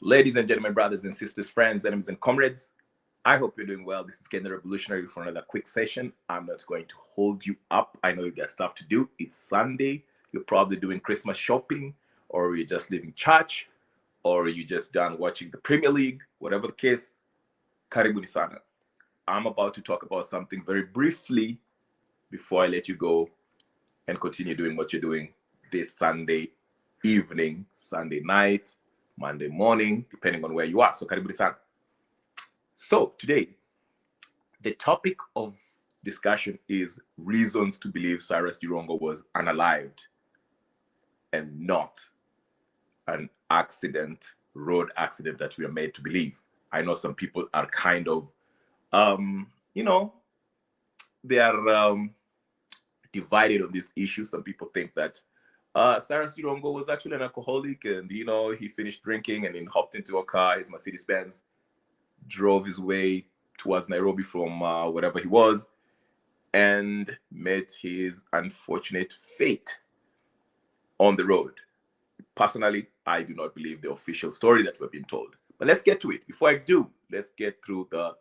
Ladies and gentlemen, brothers and sisters, friends, enemies and comrades, I hope you're doing well. This is Ken the Revolutionary for another quick session. I'm not going to hold you up. I know you got stuff to do. It's Sunday. You're probably doing Christmas shopping, or you're just leaving church, or you're just done watching the Premier League, whatever the case. Karibuni sana. I'm about to talk about something very briefly before I let you go and continue doing what you're doing this Sunday evening, Sunday night, Monday morning, depending on where you are. So karibuni sana. So today, the topic of discussion is reasons to believe Cyrus Jirongo was unalived and not an accident, road accident that we are made to believe. I know some people are kind of, they are divided on this issue. Some people think that Cyrus Jirongo was actually an alcoholic and, he finished drinking and then hopped into a car, his Mercedes-Benz, drove his way towards Nairobi from wherever he was and met his unfortunate fate on the road. Personally, I do not believe the official story that we've been told. But let's get to it. Before I do, let's get through the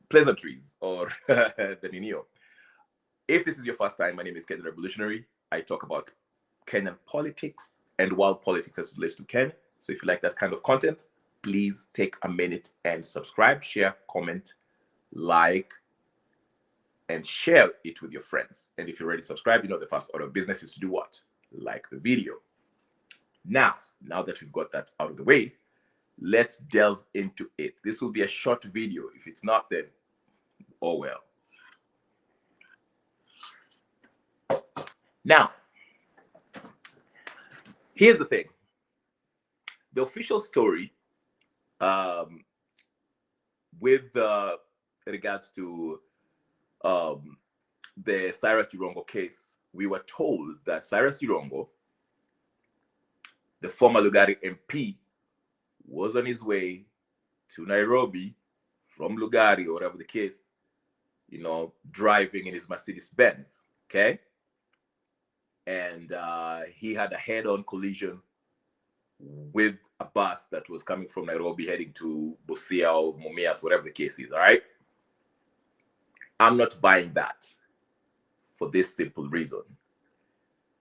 pleasantries or the ninio. If this is your first time, my name is Ken the Revolutionary. I talk about Kenyan politics and world politics as it relates to Kenya. So if you like that kind of content, please take a minute and subscribe, share, comment, like, and share it with your friends. And if you're already subscribed, the first order of business is to do what? Like the video. Now that we've got that out of the way, let's delve into it. This will be a short video. If it's not, then oh well. Now, here's the thing. The official story with regards to the Cyrus Jirongo case, we were told that Cyrus Jirongo, the former Lugari MP, was on his way to Nairobi from Lugari or whatever the case, driving in his Mercedes-Benz, okay? And he had a head-on collision with a bus that was coming from Nairobi heading to Busia or Mumias, whatever the case is, all right? I'm not buying that for this simple reason.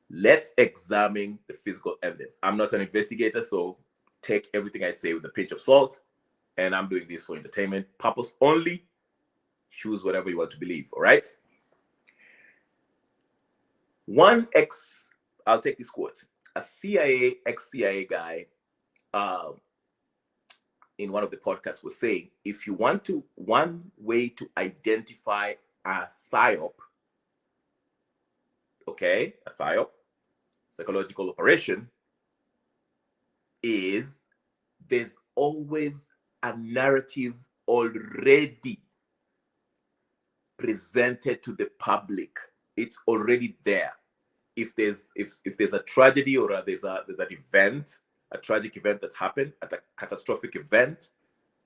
Let's examine the physical evidence. I'm not an investigator, so take everything I say with a pinch of salt, and I'm doing this for entertainment purpose only. Choose whatever you want to believe, all right? I'll take this quote. A ex-CIA guy in one of the podcasts was saying, if you want to, one way to identify a PSYOP, okay, a PSYOP, psychological operation, is there's always a narrative already presented to the public. It's already there. If there's a tragedy or there's an event, a tragic event that's happened, a catastrophic event,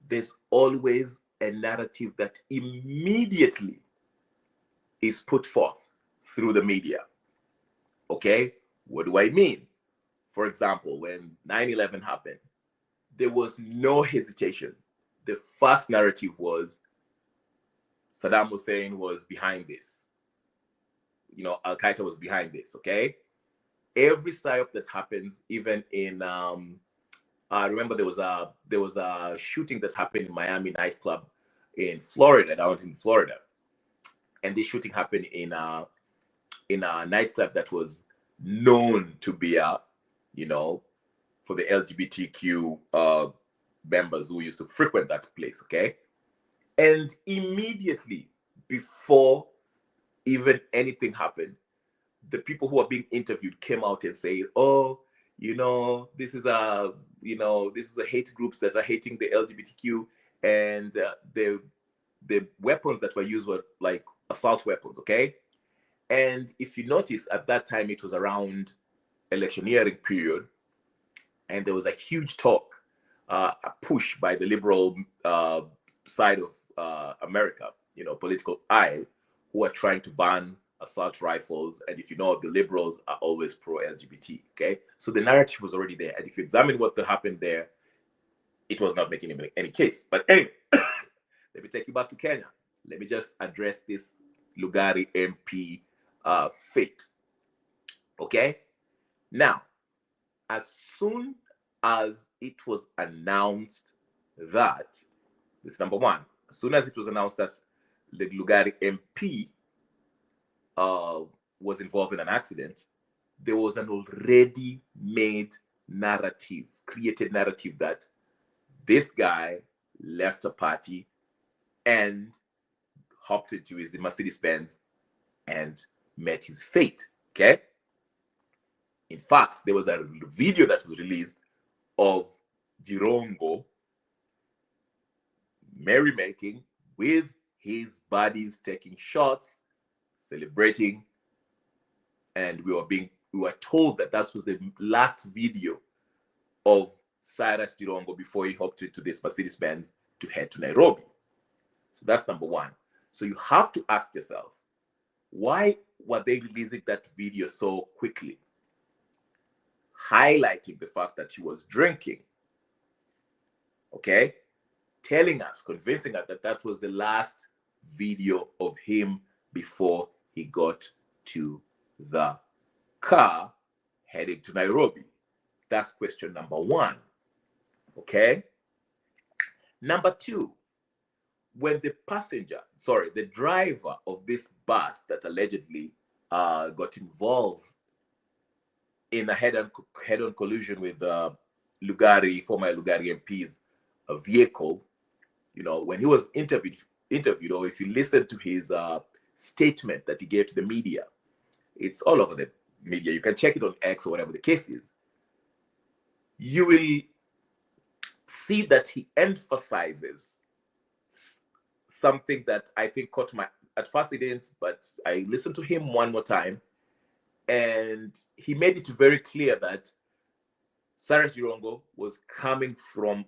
there's always a narrative that immediately is put forth through the media. Okay? What do I mean? For example, when 9/11 happened, there was no hesitation. The first narrative was Saddam Hussein was behind this. Al-Qaeda was behind this, okay? Every psyop that happens, even in, I remember there was a shooting that happened in Miami nightclub in Florida, down in Florida. And this shooting happened in a nightclub that was known to be for the LGBTQ members who used to frequent that place, okay? And immediately before even anything happened, the people who are being interviewed came out and said, this is a hate groups that are hating the LGBTQ, and the weapons that were used were like assault weapons, okay? And if you notice, at that time, it was around electioneering period, and there was a huge talk, a push by the liberal side of America, political aisle, who are trying to ban assault rifles. And if you know, the liberals are always pro-LGBT, okay? So the narrative was already there. And if you examine what happened there, it was not making any case. But anyway, let me take you back to Kenya. Let me just address this Lugari MP fate, okay? Now, as soon as it was announced that, this is number one, as soon as it was announced that the Lugari MP was involved in an accident, there was an already made narrative, created narrative that this guy left a party and hopped into his Mercedes-Benz and met his fate, okay? In fact, there was a video that was released of Jirongo merrymaking with his buddies, taking shots, celebrating, and we were told that that was the last video of Cyrus Jirongo before he hopped into this Mercedes-Benz to head to Nairobi. So that's number one. So you have to ask yourself, why were they releasing that video so quickly? Highlighting the fact that he was drinking, okay? Telling us, convincing us that that was the last video of him before he got to the car heading to Nairobi. That's question number one, okay? Number two, when the driver of this bus that allegedly got involved in a head-on collision with former Lugari MP's vehicle, you know, when he was interviewed, or if you listen to his statement that he gave to the media, it's all over the media. You can check it on X or whatever the case is. You will see that he emphasizes something that I think caught my, at first it didn't, but I listened to him one more time, and he made it very clear that Cyrus Jirongo was coming from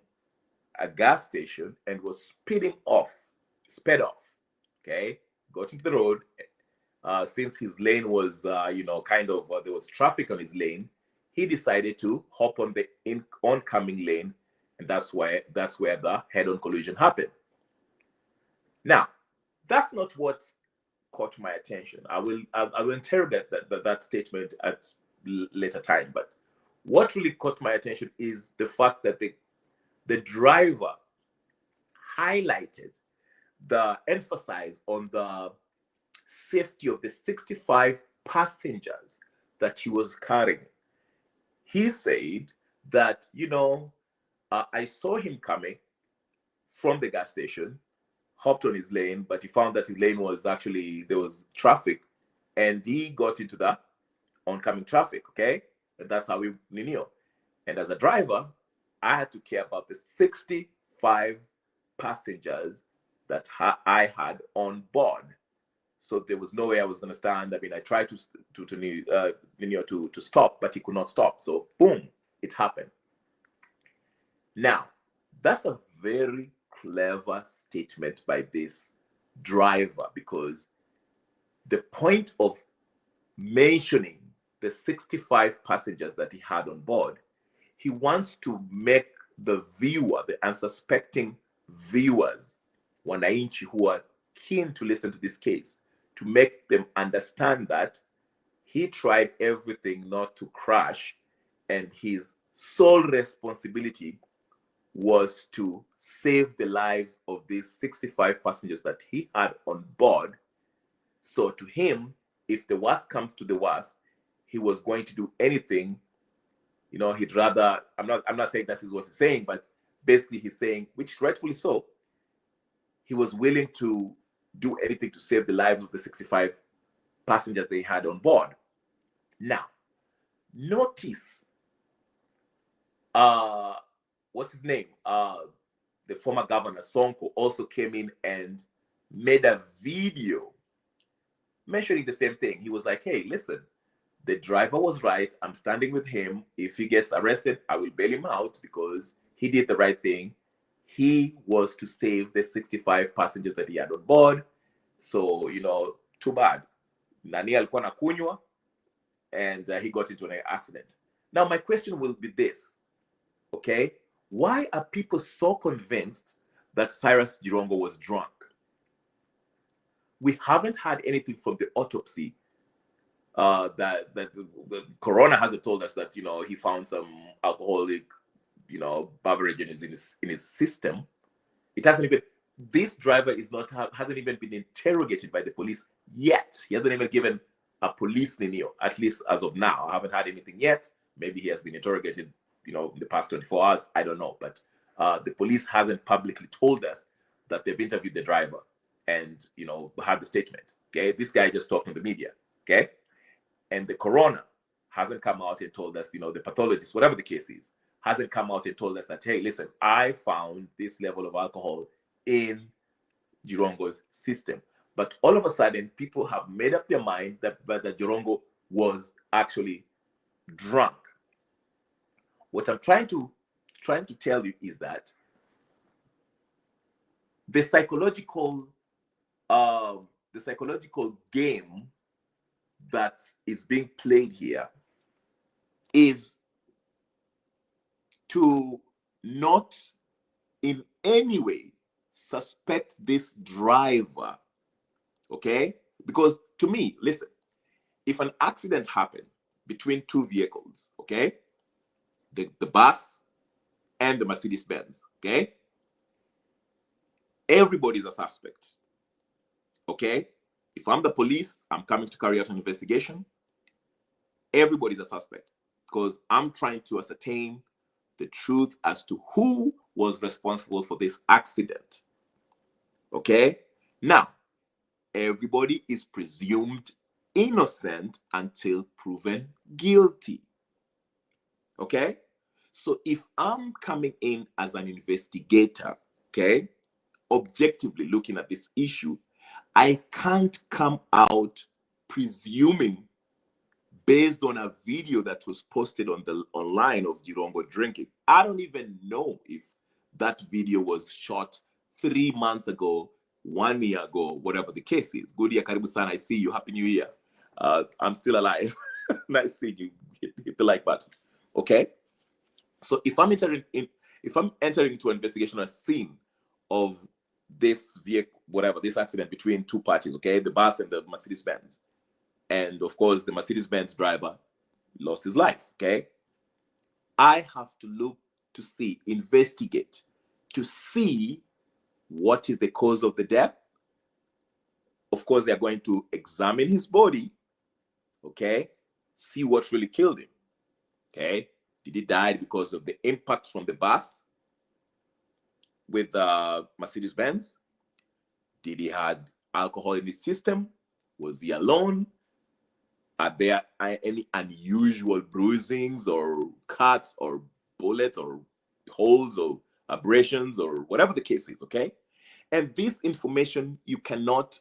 a gas station and was sped off, okay? Got into the road. Since his lane was, there was traffic on his lane, he decided to hop on the oncoming lane, and that's where the head-on collision happened. Now, that's not what caught my attention. I will interrogate that statement at later time. But what really caught my attention is the fact that the driver highlighted the emphasis on the safety of the 65 passengers that he was carrying. He said that, I saw him coming from the gas station, hopped on his lane, but he found that his lane was actually, there was traffic, and he got into the oncoming traffic, okay? And that's how we knew. And as a driver, I had to care about the 65 passengers that I had on board. So there was no way I was going to stand. I mean, I tried to stop, but he could not stop. So boom, it happened. Now, that's a very clever statement by this driver, because the point of mentioning the 65 passengers that he had on board, he wants to make the viewer, the unsuspecting viewers, wananchi who are keen to listen to this case, to make them understand that he tried everything not to crash, and his sole responsibility was to save the lives of these 65 passengers that he had on board. So to him, if the worst comes to the worst, he was going to do anything. He'd rather, I'm not saying that is what he's saying, but basically he's saying, which rightfully so, he was willing to do anything to save the lives of the 65 passengers they had on board. Now, notice, what's his name? The former governor, Sonko, also came in and made a video mentioning the same thing. He was like, hey, listen, the driver was right. I'm standing with him. If he gets arrested, I will bail him out because he did the right thing. He was to save the 65 passengers that he had on board. So, too bad. nani alikuwa nakunywa, and he got into an accident. Now, my question will be this, okay? Why are people so convinced that Cyrus Jirongo was drunk? We haven't had anything from the autopsy that the coroner hasn't told us that, he found some alcoholic, beverage in his system. It hasn't even, this driver hasn't even been interrogated by the police yet. He hasn't even given a police lineal, at least as of now. I haven't had anything yet. Maybe he has been interrogated, in the past 24 hours. I don't know. But the police hasn't publicly told us that they've interviewed the driver and, had the statement. Okay. This guy just talked to the media. Okay. And the coroner hasn't come out and told us, the pathologist, whatever the case is, hasn't come out and told us that, hey, listen, I found this level of alcohol in Jirongo's system. But all of a sudden, people have made up their mind that Jirongo was actually drunk. What I'm trying to tell you is that the psychological game that is being played here is to not in any way suspect this driver, okay? Because to me, listen, if an accident happened between two vehicles, okay, the bus and the Mercedes-Benz, okay, everybody's a suspect, okay? If I'm the police, I'm coming to carry out an investigation, everybody's a suspect because I'm trying to ascertain the truth as to who was responsible for this accident. Okay? Now, everybody is presumed innocent until proven guilty. Okay? So if I'm coming in as an investigator, okay, objectively looking at this issue, I can't come out presuming based on a video that was posted online of Jirongo drinking. I don't even know if that video was shot 3 months ago, 1 year ago, whatever the case is. Good year, Karibu Sana. I see you. Happy New Year. I'm still alive. Nice seeing you. Hit the like button. Okay. So if I'm entering into an investigation or a scene of this vehicle, whatever, this accident between two parties, okay, the bus and the Mercedes-Benz, and of course the Mercedes-Benz driver lost his life, okay, I have to look to see, investigate, to see what is the cause of the death. Of course, they're going to examine his body, okay, see what really killed him, okay. Did he die because of the impact from the bus with Mercedes-Benz? Did he had alcohol in his system? Was he alone? Are there any unusual bruisings or cuts or bullets or holes or abrasions or whatever the case is, okay? And this information, you cannot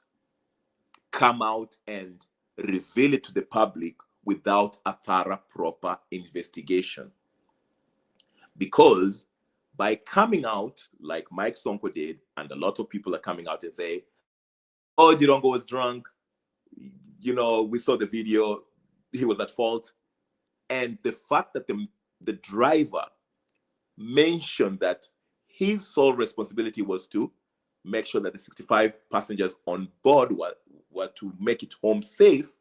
come out and reveal it to the public without a thorough, proper investigation. Because by coming out, like Mike Sonko did, and a lot of people are coming out and say, oh, Jirongo was drunk, we saw the video, he was at fault. And the fact that the driver mentioned that his sole responsibility was to make sure that the 65 passengers on board were to make it home safe,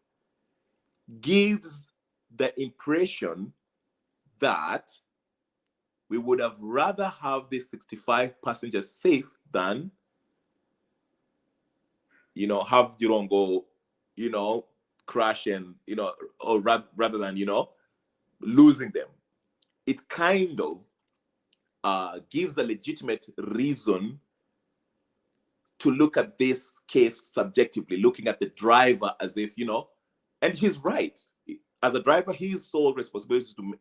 gives the impression that we would have rather have the 65 passengers safe than, have Jirongo, crash and, or rather than, losing them. It kind of gives a legitimate reason to look at this case subjectively, looking at the driver as if, and he's right. As a driver, his sole responsibility is to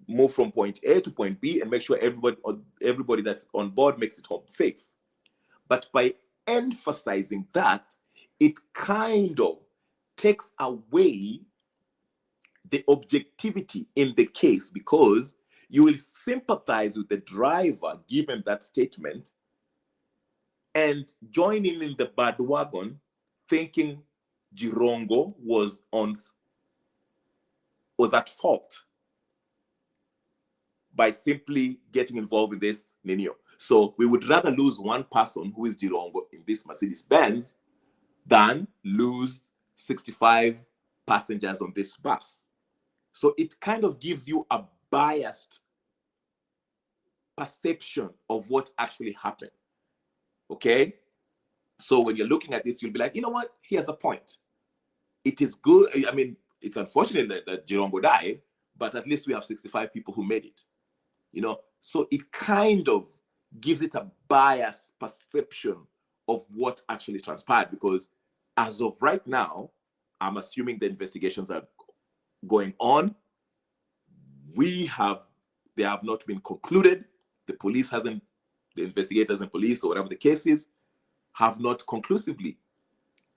move from point A to point B and make sure everybody that's on board makes it home safe. But by emphasizing that, it kind of takes away the objectivity in the case, because you will sympathize with the driver given that statement and join in the bandwagon thinking Jirongo was at fault by simply getting involved in this Ninio. So we would rather lose one person who is Jirongo in this Mercedes-Benz than lose 65 passengers on this bus. So it kind of gives you a biased perception of what actually happened. Okay? So when you're looking at this, you'll be like, you know what? He has a point. It is good. I mean, it's unfortunate that Jirongo died, but at least we have 65 people who made it. You know, so it kind of gives it a biased perception of what actually transpired, because as of right now, I'm assuming the investigations are going on. They have not been concluded. The investigators and police, or whatever the case is, have not conclusively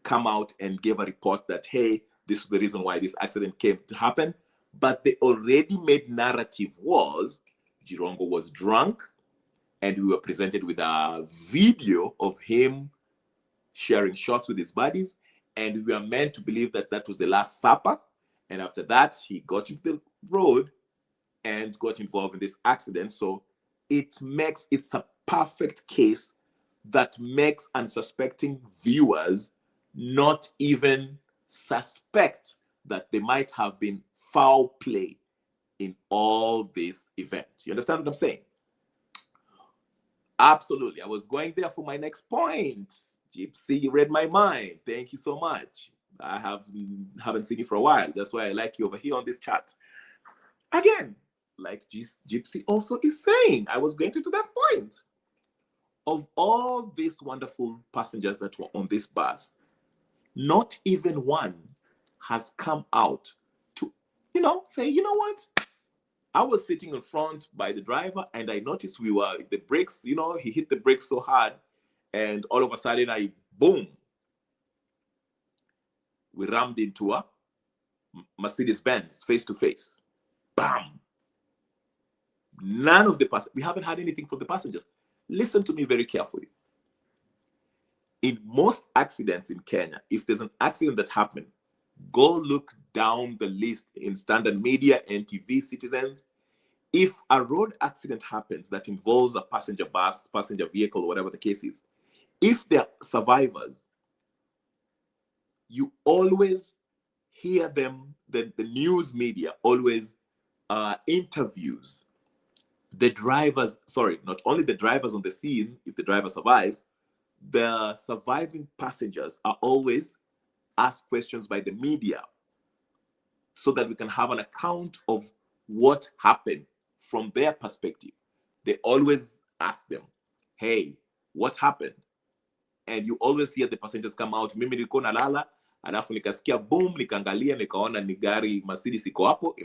come out and gave a report that, hey, this is the reason why this accident came to happen. But the already made narrative was Jirongo was drunk, and we were presented with a video of him sharing shots with his buddies, and we were meant to believe that that was the last supper, and after that he got into the road and got involved in this accident. So it's a perfect case that makes unsuspecting viewers not even suspect that there might have been foul play in all this event. You understand what I'm saying? Absolutely. I was going there for my next point. Gypsy, you read my mind. Thank you so much. I haven't seen you for a while. That's why I like you over here on this chat. Again, like Gypsy also is saying, I was going to that point. Of all these wonderful passengers that were on this bus, not even one has come out to, say, you know what? I was sitting in front by the driver, and I noticed the brakes, he hit the brakes so hard, and all of a sudden boom, we rammed into a Mercedes-Benz face to face. Bam. None of the passengers, we haven't had anything from the passengers. Listen to me very carefully. In most accidents in Kenya, if there's an accident that happened, go look down the list in Standard Media, NTV, Citizens. If a road accident happens that involves a passenger bus, passenger vehicle, whatever the case is, if they're survivors, you always hear them, the news media always interviews the drivers, not only the drivers on the scene, if the driver survives, the surviving passengers are always asked questions by the media so that we can have an account of what happened from their perspective. They always ask them, hey, what happened? And you always hear the passengers come out, mimi nilikuwa nalala, alafu nikasikia boom, nikaangalia, nikaona ni gari Mercedes iko hapo,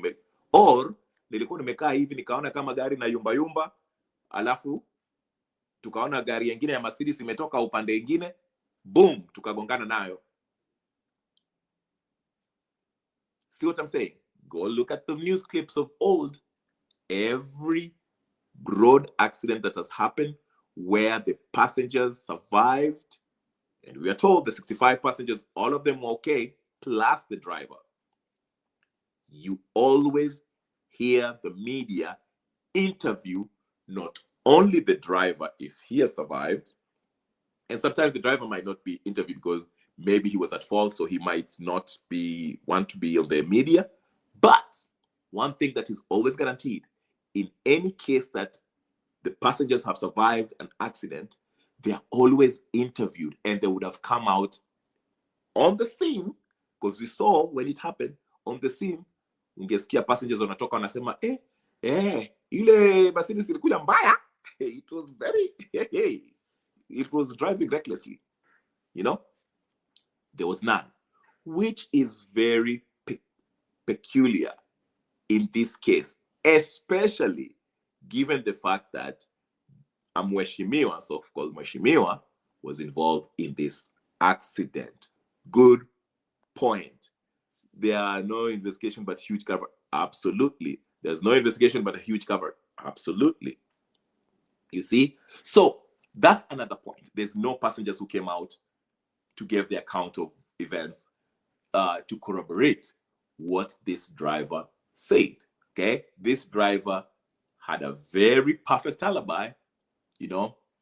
or nilikuwa nimekaa hivi nikaona kama gari na yumba yumba, alafu tukaona gari nyingine ya Mercedes imetoka upande mwingine, boom, tukagongana nayo. See what I'm saying? Go look at the news clips of old. Every road accident that has happened where the passengers survived, and we are told the 65 passengers, all of them were okay, plus the driver. You always hear the media interview not only the driver if he has survived, and sometimes the driver might not be interviewed because maybe he was at fault, so he might not want to be on the media. But one thing that is always guaranteed, in any case that the passengers have survived an accident, they are always interviewed, and they would have come out on the scene, because we saw when it happened on the scene, ungesikia passengers wanatoka wanasema ile Mercedes ilikuwa mbaya. It was it was driving recklessly, there was none, which is very peculiar in this case, especially given the fact that a Mheshimiwa, so-called Mheshimiwa, was involved in this accident. Good point. There are no investigation but huge cover. Absolutely. There's no investigation but a huge cover. Absolutely. You see? So that's another point. There's no passengers who came out to give the account of events. to corroborate what this driver said. Okay, this driver had a very perfect alibi,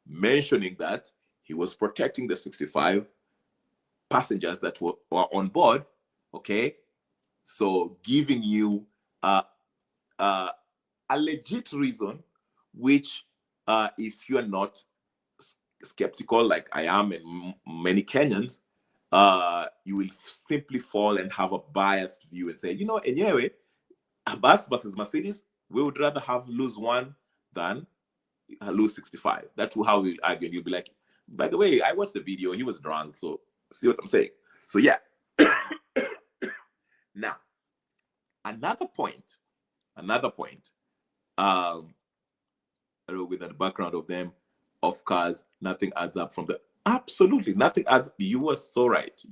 mentioning that he was protecting the 65 passengers that were on board. Okay, so giving you a legit reason, which if you are not skeptical like I am and many Kenyans, you will simply fall and have a biased view and say, anyway, bus versus Mercedes, we would rather have lose one than lose 65. That's how we argue. And you'll be like, by the way, I watched the video, he was drunk. So see what I'm saying? So yeah. Now, another point, with the background of them, of cars, nothing adds up from the, absolutely nothing adds. You are so right.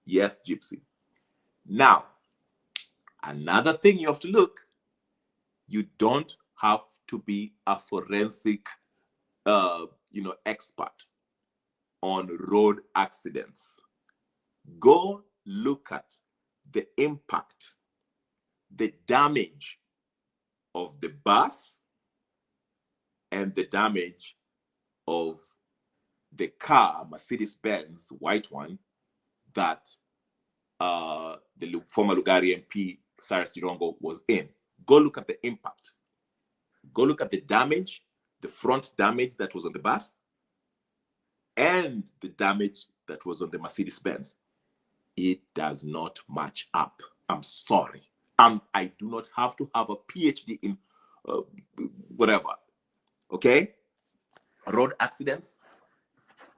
Yes, Gypsy. Now, another thing you have to look, you don't have to be a forensic, expert on road accidents. Go look at the impact, the damage of the bus and the damage of the car, Mercedes-Benz, white one, that the former Lugari MP, Cyrus Jirongo, was in. Go look at the impact. Go look at the damage, the front damage that was on the bus, and the damage that was on the Mercedes-Benz. It does not match up. I'm sorry. I do not have to have a PhD in whatever. Okay? Road accidents,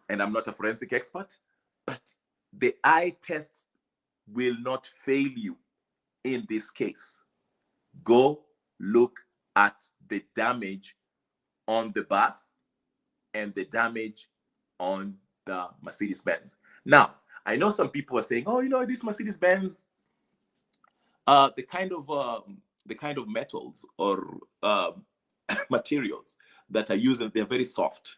and I'm not a forensic expert, but the eye test will not fail you in this case. Go look at the damage on the bus and the damage on the Mercedes-Benz. Now, I know some people are saying, oh, this Mercedes-Benz, the kind of metals or materials that are used, they're very soft.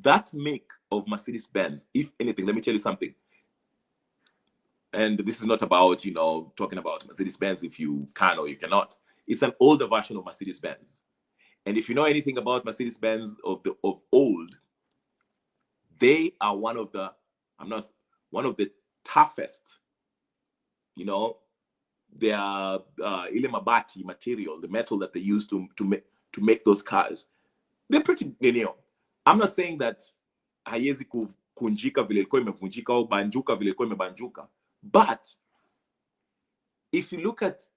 That make of Mercedes-Benz, if anything, let me tell you something. And this is not about, talking about Mercedes-Benz if you can or you cannot. It's an older version of Mercedes-Benz. And if you know anything about Mercedes-Benz of old, they are one of the toughest. They are ile mabati material, the metal that they use to make those cars. They're pretty, I'm not saying that haiwezi kunjika vile ilikuwa imevunjika au banjuka vile ilikuwa imebanjuka. But if you look at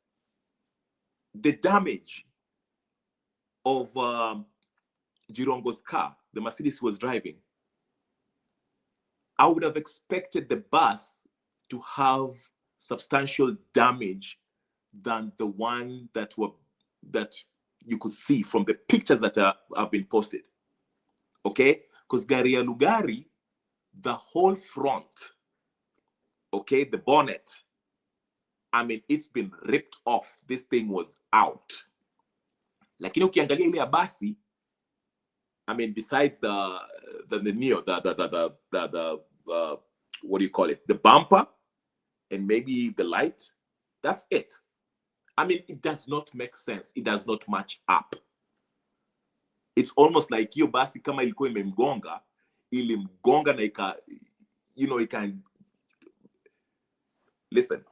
the damage of Jirongo's car, the Mercedes he was driving, I would have expected the bus to have substantial damage than the one that you could see from the pictures that have been posted. Okay? Because gari ya Lugari, the whole front, okay, the bonnet, it's been ripped off. This thing was out. Lakini ukiangalia ile ya basi, besides the what do you call it? The bumper and maybe the light, that's it. It does not make sense. It does not match up. It's almost like hiyo basi kama ilikuwa imemgonga, ilimgonga na ikan. Listen,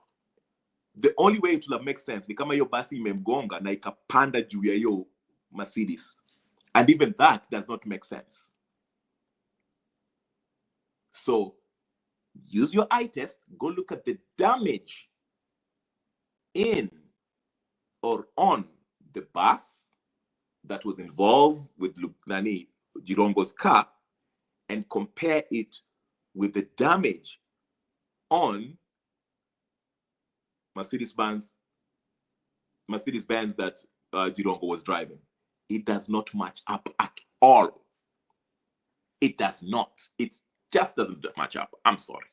the only way it will make sense ni kama hiyo basi imemgonga na ikapanda juu ya hiyo Mercedes. And even that does not make sense. So use your eye test, go look at the damage in or on the bus that was involved with Jirongo's car, and compare it with the damage on Mercedes-Benz that Jirongo was driving. It does not match up at all. It does not. It just doesn't match up. I'm sorry.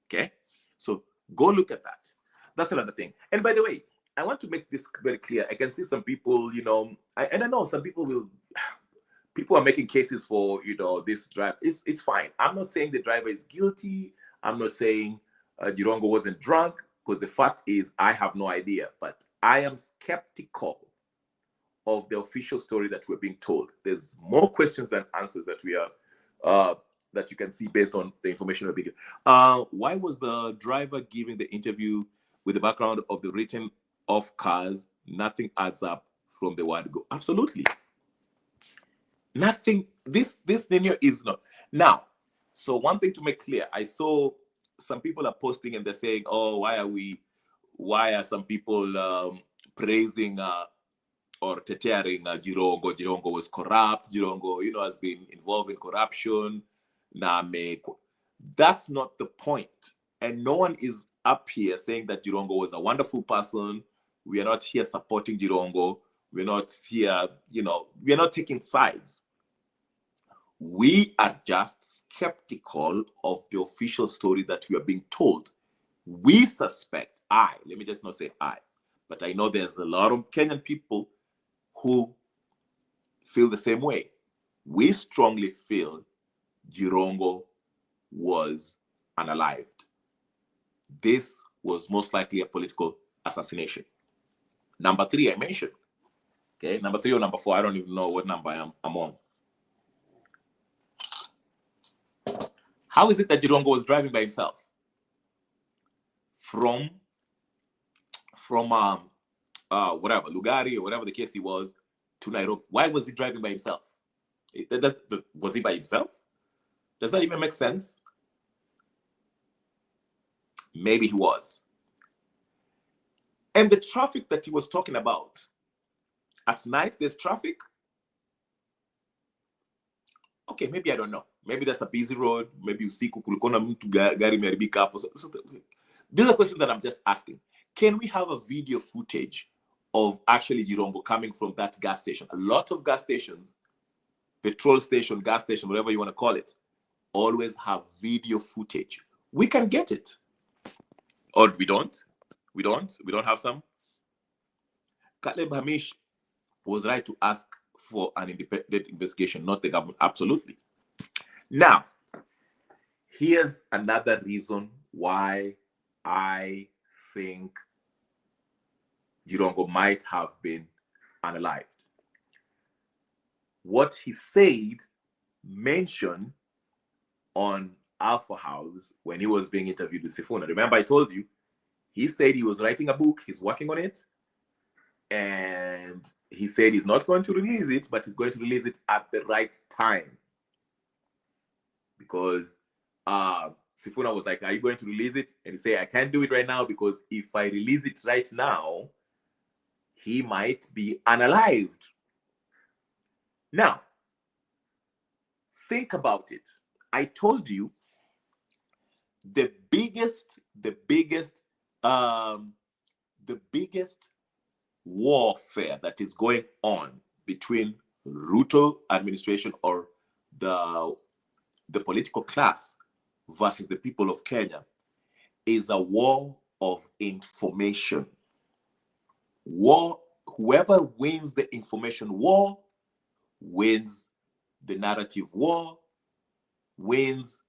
Okay? So go look at that. That's another thing. And by the way, I want to make this very clear. I can see some people, and I know some people are making cases for, this driver. It's fine. I'm not saying the driver is guilty. I'm not saying Jirongo wasn't drunk, because the fact is, I have no idea. But I am skeptical of the official story that we're being told. There's more questions than answers that we are that you can see based on the information we're being. Why was the driver giving the interview with the background of the written off cars? Nothing adds up from the word go. Absolutely. Nothing. This linear is not. Now, so one thing to make clear, I saw some people are posting and they're saying, oh, why are some people praising or tetearing Jirongo? Jirongo was corrupt. Jirongo, has been involved in corruption. That's not the point. And no one is up here saying that Jirongo was a wonderful person. We are not here supporting Jirongo. We're not here, we are not taking sides. We are just skeptical of the official story that we are being told. We suspect, let me just not say but I know there's a lot of Kenyan people who feel the same way. We strongly feel Jirongo was UnAlived. This was most likely a political assassination. Number 3, I mentioned. Okay, number 3 or number 4, I don't even know what number I'm on. How is it that Jirongo was driving by himself from whatever, Lugari or whatever the case he was, to Nairobi? Why was he driving by himself? Was he by himself? Does that even make sense? Maybe he was. And the traffic that he was talking about, at night there's traffic. Okay, maybe I don't know. Maybe that's a busy road. Maybe usiku kulikuwa na mtu gari imeharibika hapo. These are questions that I'm just asking. Can we have a video footage of actually Jirongo coming from that gas station? A lot of gas stations, petrol station, gas station, whatever you want to call it, always have video footage. We can get it. Or we don't. We don't have some. Caleb Hamish was right to ask for an independent investigation, not the government. Absolutely. Now, here's another reason why I think Jirongo might have been UnAlived. What he said, mentioned on Alpha House when he was being interviewed with Sifuna. Remember, I told you, he said he was writing a book, he's working on it, and he said he's not going to release it, but he's going to release it at the right time. Because Sifuna was like, are you going to release it? And he said, I can't do it right now because if I release it right now, he might be UnAlived. Now, think about it. I told you the biggest warfare that is going on between Ruto administration or the political class versus the people of Kenya is a war of information. Whoever wins the information war wins the narrative war, wins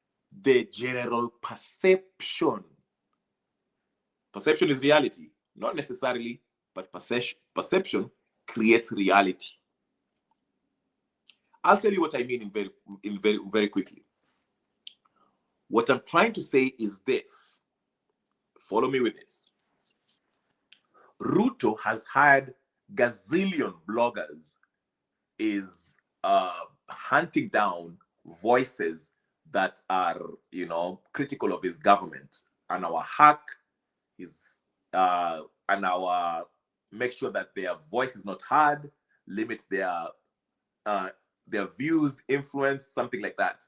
the general perception. Perception is reality, not necessarily, but perception creates reality. I'll tell you what I mean very quickly. What I'm trying to say is this. Follow me with this. Ruto has had gazillion bloggers is hunting down voices that are, critical of his government, and our hack is and our make sure that their voice is not heard, limit their views, influence, something like that.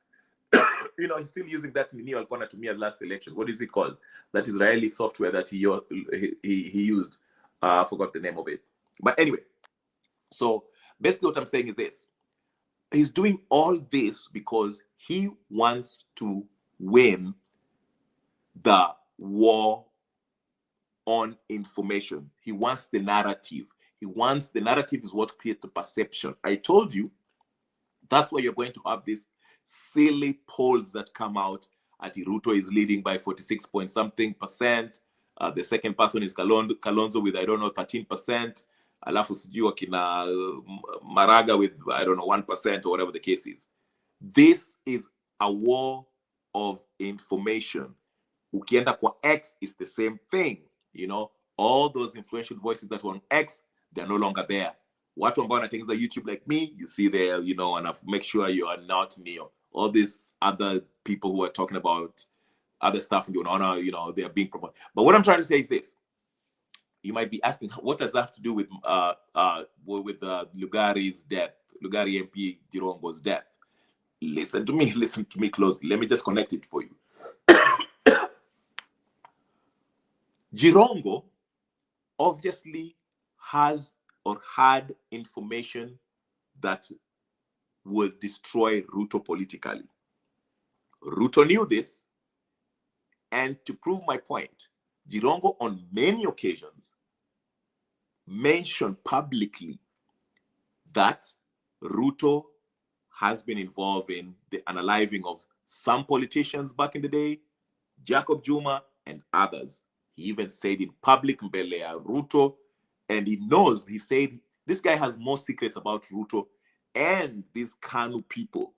He's still using that Nini Alkona to me at last election. What is it called? That Israeli software that he used. I forgot the name of it. But anyway, so basically what I'm saying is this. He's doing all this because he wants to win the war on information. He wants the narrative. The narrative is what creates the perception. I told you, that's why you're going to have these silly polls that come out Ati Ruto is leading by 46 point something percent. The second person is Kalonzo with, I don't know, 13%. Alafu sijui wakina Maraga with, I don't know, 1% or whatever the case is. This is a war of information. Ukienda kwa X is the same thing. You know, all those influential voices that were on X, they're no longer there. Watu ambao wanatengeneza YouTube like me, you see there, you know, and make sure you are not Neo. All these other people who are talking about other stuff, you know, they are being promoted. But what I'm trying to say is this. You might be asking, what does that have to do with Lugari's death, Lugari MP Jirongo's death? Listen to me closely. Let me just connect it for you. Jirongo obviously has or had information that will destroy Ruto politically. Ruto knew this, and to prove my point, Jirongo on many occasions mentioned publicly that Ruto has been involved in the unaliving of some politicians back in the day, Jacob Juma and others. He even said in public, Mbele Ruto, and he knows, he said, this guy has more secrets about Ruto and these Kanu people.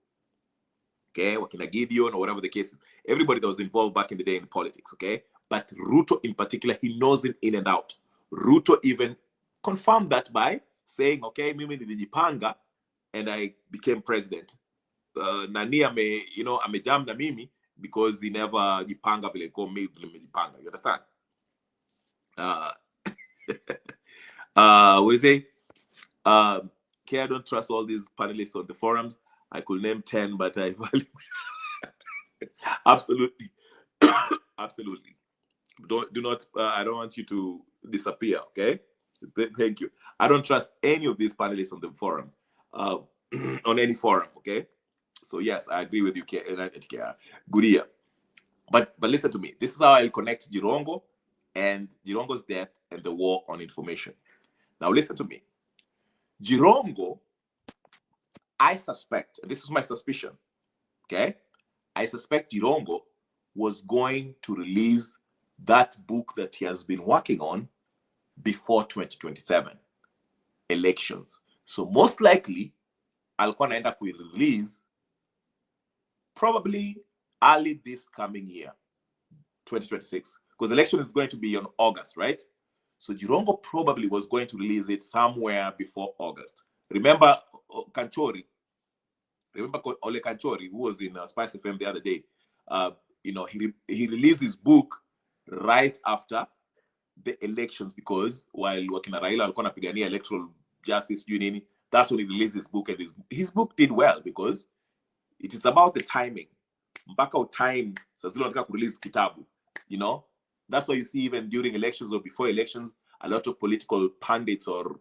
Okay, Wakina Gideon or whatever the case is. Everybody that was involved back in the day in politics, okay? But Ruto in particular, he knows him in and out. Ruto even confirmed that by saying, okay, mimi nilijipanga and I became president. Nani amejam na mimi because he never jipanga vile kwa mimi nimejipanga. You understand? What do you say? Okay, I don't trust all these panelists on the forums. I could name 10, but I value absolutely. Absolutely. Do not I don't want you to disappear, okay? Thank you. I don't trust any of these panelists on the forum, on any forum, okay? So yes, I agree with you, Gudia. But listen to me. This is how I'll connect Jirongo and Jirongo's death and the war on information. Now listen to me. Jirongo, I suspect, this is my suspicion, okay? I suspect Jirongo was going to release that book that he has been working on before 2027 elections. So most likely, alikuwa naenda kuirelease probably early this coming year, 2026, because election is going to be on August, right? So Jirongo probably was going to release it somewhere before August. Remember Kanchori? Remember Ole Kanchori, who was in Spice FM the other day? You know, he released his book right after the elections, because while wakina Raila alikuwa anapigania electoral justice union, that's when he released his book, and his book did well because it is about the timing. Mpaka time sazilo nataka release kitabu, you know. That's why you see even during elections or before elections, a lot of political pundits or,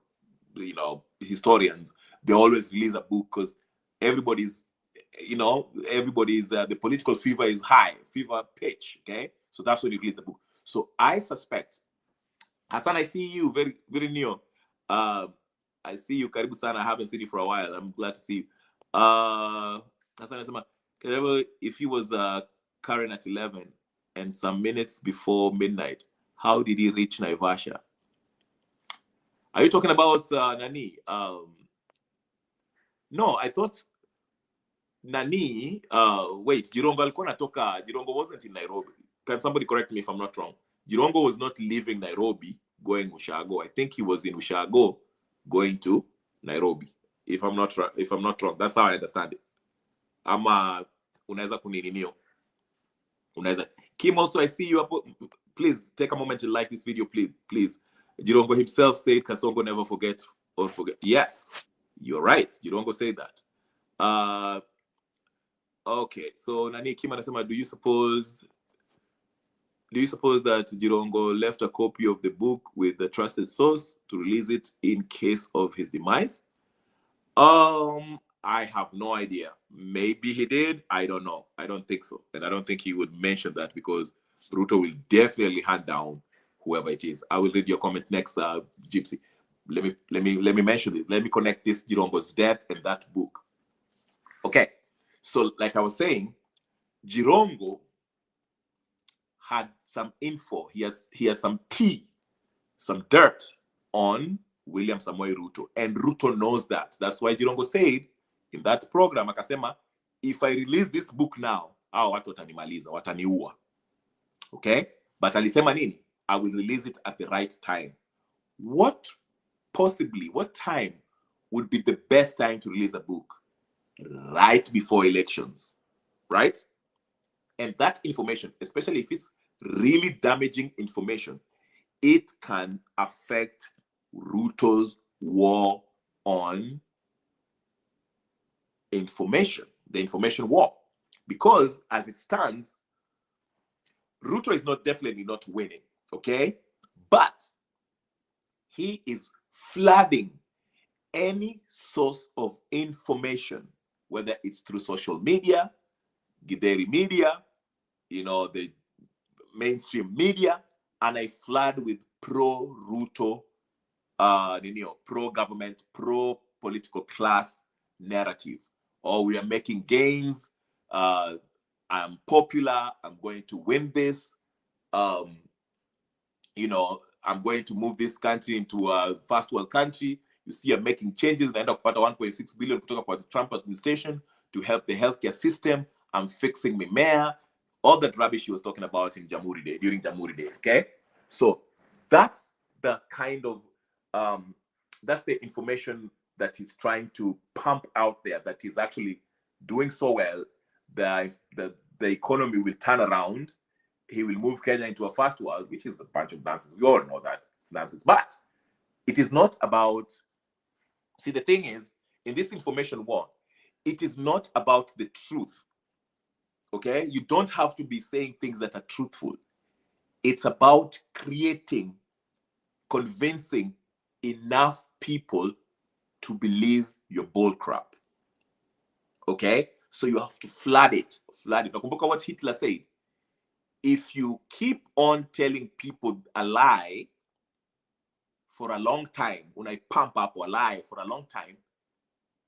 you know, historians, they always release a book because everybody's, you know, the political fever is high, fever pitch, okay? So that's when you release the book. So I suspect, Hassan, I see you very, very new. I see you, Karibu Sana. I haven't seen you for a while. I'm glad to see you. Hassan, if he was current at 11 and some minutes before midnight, how did he reach Naivasha? Are you talking about Nani? No, I thought Nani, wait, Jirongo wasn't in Nairobi. Can somebody correct me if I'm not wrong? Jirongo was not leaving Nairobi going Ushago. I think he was in Ushago going to Nairobi. If I'm not wrong, that's how I understand it. Unaweza kunininio. Unaweza. Kim, also I see you. Please take a moment to like this video, please. Jirongo himself said Kasongo never forget or forget. Yes, you're right. Jirongo said that. Okay, so Nani Kim anasema, do you suppose that Jirongo left a copy of the book with the trusted source to release it in case of his demise? I have no idea. Maybe he did. I don't know. I don't think so. And I don't think he would mention that because Ruto will definitely hand down whoever it is. I will read your comment next, Gypsy. Let me mention it. Let me connect this Jirongo's death and that book. Okay. So like I was saying, Jirongo had some info. He had some tea, some dirt on William Samoei Ruto, and Ruto knows that. That's why Jirongo said in that program, akasema, if I release this book now, watu watanimaliza, wataniua. Okay? But alisema nini? I will release it at the right time. What time would be the best time to release a book? Right before elections, right? And that information, especially if it's really damaging information, it can affect Ruto's war on information, the information war. Because as it stands, Ruto is definitely not winning, okay? But he is flooding any source of information, whether it's through social media, Gideri media, the mainstream media, and I flood with pro-Ruto, pro-government, pro-political class narrative. Or we are making gains, I'm popular, I'm going to win this, I'm going to move this country into a first world country. You see, I'm making changes. I end up at 1.6 billion to talk about the Trump administration to help the healthcare system. I'm fixing my mayor. All that rubbish he was talking about in Jamhuri Day, during Jamhuri Day, okay? So that's the kind of, that's the information that he's trying to pump out there, that he's actually doing so well, that the economy will turn around. He will move Kenya into a first world, which is a bunch of nonsense. We all know that it's nonsense. But it is not about, see, the thing is, in this information war, it is not about the truth. Okay? You don't have to be saying things that are truthful. It's about convincing enough people to believe your bull crap. Okay? So you have to flood it. Nakumbuka what Hitler said. If you keep on telling people a lie for a long time, when I pump up a lie for a long time,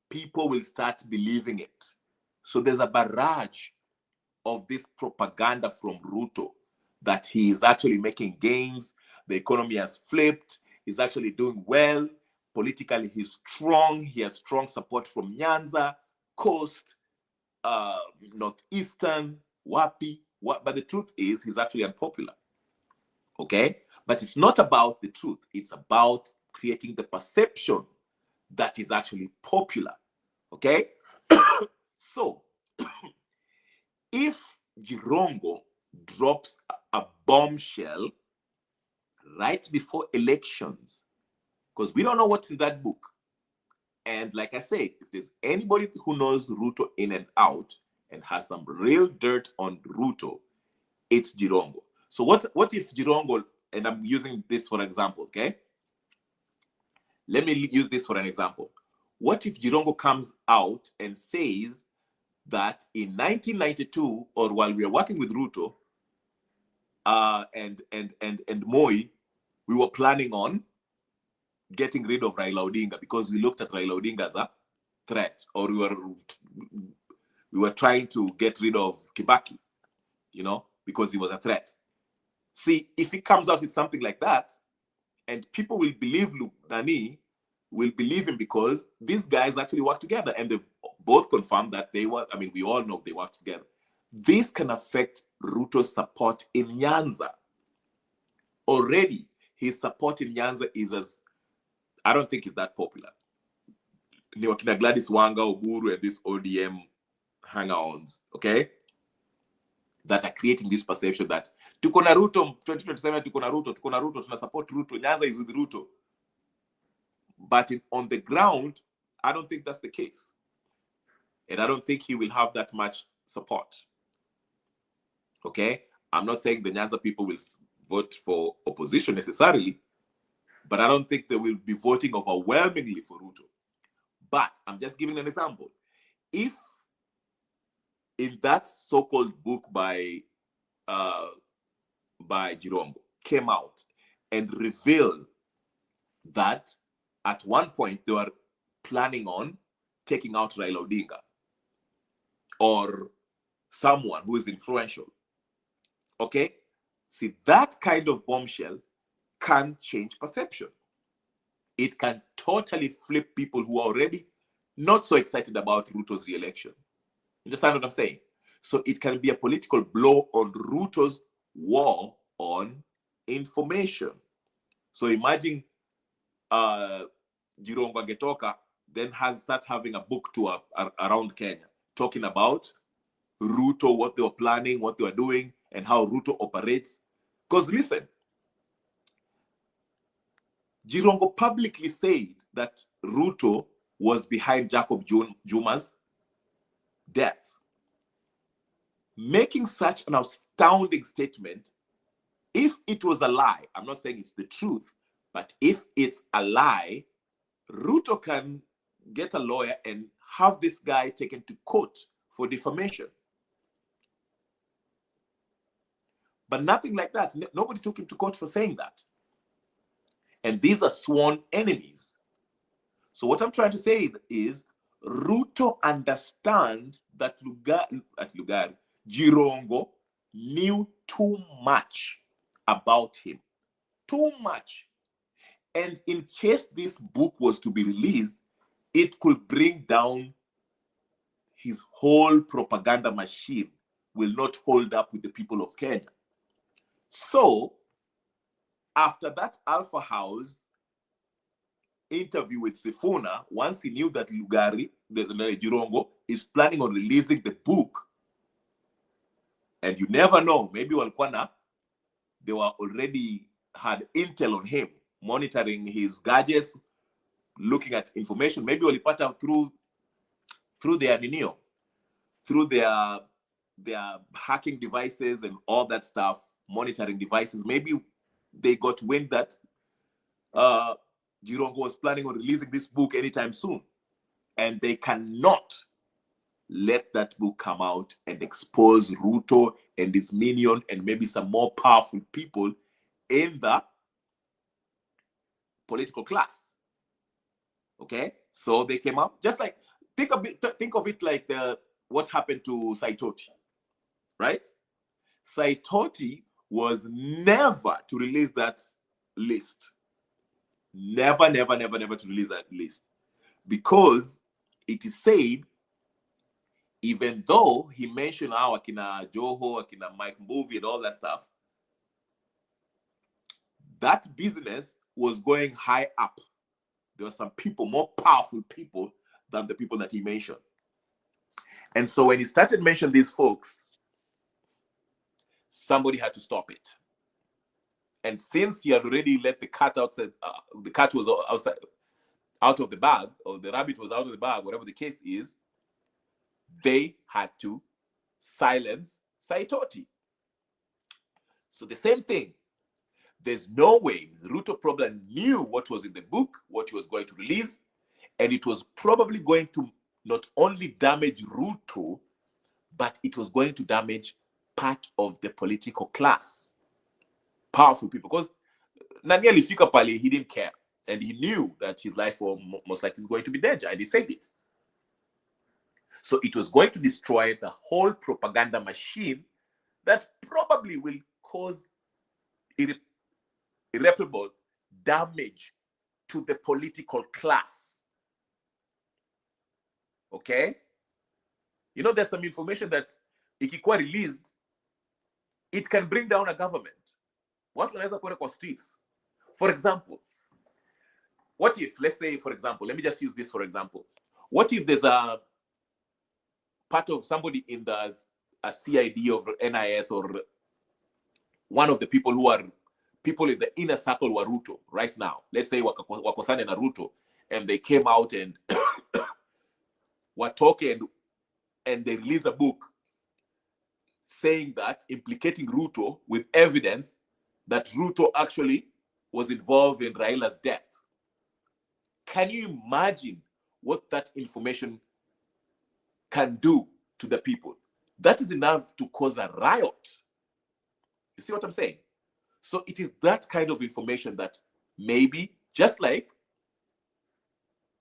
people will start believing it. So there's a barrage of this propaganda from Ruto that he is actually making gains, the economy has flipped, he's actually doing well, politically he's strong, he has strong support from Nyanza, Coast, Northeastern, Wapi. But the truth is, he's actually unpopular. Okay? But it's not about the truth. It's about creating the perception that is actually popular. Okay? So, if Jirongo drops a bombshell right before elections, because we don't know what's in that book, and like I said, if there's anybody who knows Ruto in and out and has some real dirt on Ruto, it's Jirongo. So what if Jirongo, and I'm using this for example, okay? Let me use this for an example. What if Jirongo comes out and says that in 1992, or while we were working with Ruto and Moi, we were planning on getting rid of Raila Odinga because we looked at Raila Odinga as a threat, or we were trying to get rid of Kibaki, because he was a threat. See, if he comes out with something like that, and people will believe Nani, will believe him because these guys actually work together, and they've both confirmed that they work. I mean, we all know they work together. This can affect Ruto's support in Nyanza. Already, his support in Nyanza is I don't think he's that popular. Gladys Wanga, Oburu, and this ODM hang-ons, okay? That are creating this perception that tuko na Ruto 2027, tuko na Ruto, tuna support Ruto, Nyanza is with Ruto. But on the ground, I don't think that's the case. And I don't think he will have that much support. Okay? I'm not saying the Nyanza people will vote for opposition necessarily, but I don't think they will be voting overwhelmingly for Ruto. But I'm just giving an example. If in that so-called book by Jirongo came out and revealed that at one point they were planning on taking out Raila Odinga or someone who is influential, okay? See, that kind of bombshell can change perception. It can totally flip people who are already not so excited about Ruto's re-election. Understand what I'm saying? So it can be a political blow on Ruto's war on information. So imagine Jirongo Getoka then start having a book tour around Kenya, talking about Ruto, what they were planning, what they were doing, and how Ruto operates. Because listen, Jirongo publicly said that Ruto was behind Jacob Juma's death. Making such an astounding statement, if it was a lie, I'm not saying it's the truth, but if it's a lie, Ruto can get a lawyer and have this guy taken to court for defamation. But nothing like that. Nobody took him to court for saying that. And these are sworn enemies. So what I'm trying to say is Ruto understand that Jirongo knew too much about him. Too much. And in case this book was to be released, it could bring down his whole propaganda machine, will not hold up with the people of Kenya. So, after that Alpha House interview with Sifuna, once he knew that Jirongo is planning on releasing the book, and you never know, maybe Walkwana, they were already had intel on him, monitoring his gadgets, looking at information. Maybe walipata through their Ninio, through their hacking devices and all that stuff, monitoring devices. Maybe they got wind that Jirongo was planning on releasing this book anytime soon, and they cannot let that book come out and expose Ruto and his minion and maybe some more powerful people in the political class. Okay, so they came up just like think of it like what happened to Saitoti, right? Saitoti was never to release that list. Never to release that list, because it is said, even though he mentioned how Akina Joho, Akina Mike Mbuvi and all that stuff, that business was going high up. There were some people, more powerful people than the people that he mentioned. And so when he started mentioning these folks, somebody had to stop it. And since he had already let the cat outside, the cat was outside, out of the bag, or the rabbit was out of the bag, whatever the case is, they had to silence Saitoti. So the same thing. There's no way Ruto probably knew what was in the book, what he was going to release, and it was probably going to not only damage Ruto, but it was going to damage part of the political class. Powerful people. Because Nani alifika pale, he didn't care. And he knew that his life was most likely going to be danger, and he said it. So it was going to destroy the whole propaganda machine that probably will cause irreparable damage to the political class. Okay? You know, there's some information that ikikuwa released, it can bring down a government. What wanaweza kuona kwa streets? For example, what if, let's say, for example, let me just use this for example. What if there's a part of somebody in a CID of NIS, or one of the people who are people in the inner circle were Ruto right now. Let's say wakosane na Ruto, and they came out and were talking, and they released a book saying that, implicating Ruto with evidence that Ruto actually was involved in Raila's death. Can you imagine what that information can do to the people? That is enough to cause a riot. You see what I'm saying? So it is that kind of information that maybe, just like,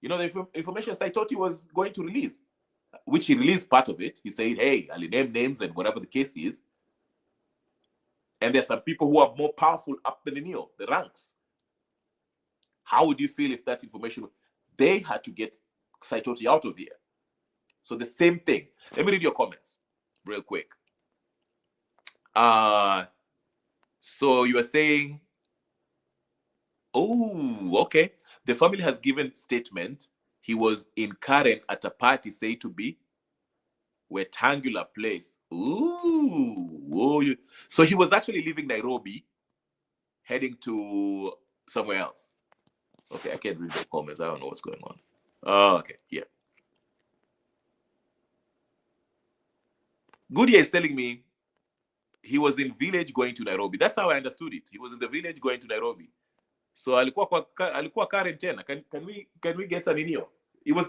you know, the information Saitoti was going to release, which he released part of it. He said, hey, I'll name names and whatever the case is. And there's some people who are more powerful up than the ranks. How would you feel if that information, they had to get Saitoti out of here? So the same thing. Let me read your comments real quick. So you are saying, oh, okay. The family has given statement. He was in Karen at a party said to be rectangular place. Ooh. So he was actually leaving Nairobi, heading to somewhere else. Okay, I can't read the comments. I don't know what's going on. Oh, okay, yeah. Goodyear is telling me he was in village going to Nairobi. That's how I understood it. He was in the village going to Nairobi. So alikuwa Karen tena. Can we get an inio? It was.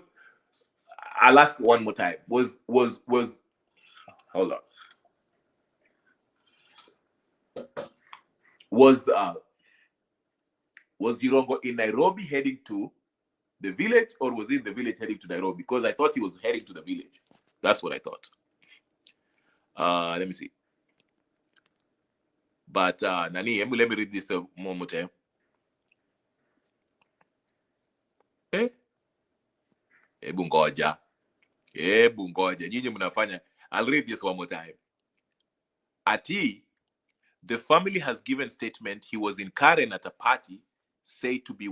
I'll ask one more time. Was hold on. Was Jirongo in Nairobi heading to the village, or was he in the village heading to Nairobi? Because I thought he was heading to the village. That's what I thought. Let me see. But Nani, let me read this one more time. Bungoja. Nyinyi mnafanya. I'll read this one more time. Ati, the family has given statement he was in Karen at a party, said to be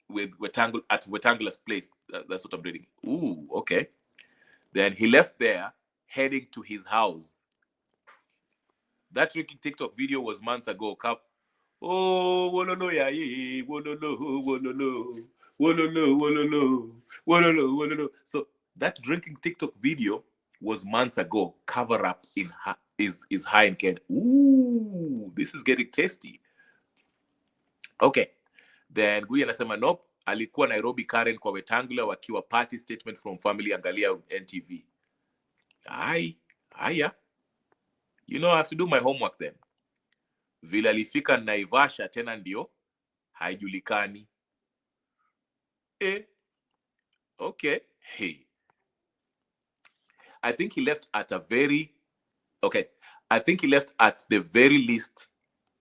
with Wetangula's place. That's what I'm reading. Ooh, okay. Then he left there, heading to his house. That drinking TikTok video was months ago. Oh, wololo ya ye, wololo. So that drinking TikTok video was months ago. Cover up is high in Kenya. Ooh, this is getting tasty. Okay. Then Gui anasema nope, alikuwa Nairobi Karen kwa Wetangula wakiwa party, statement from family, angalia NTV. Aya. You know, I have to do my homework then. Vile alifika Naivasha tena ndio haijulikani. Okay. Hey. I think he left at the very least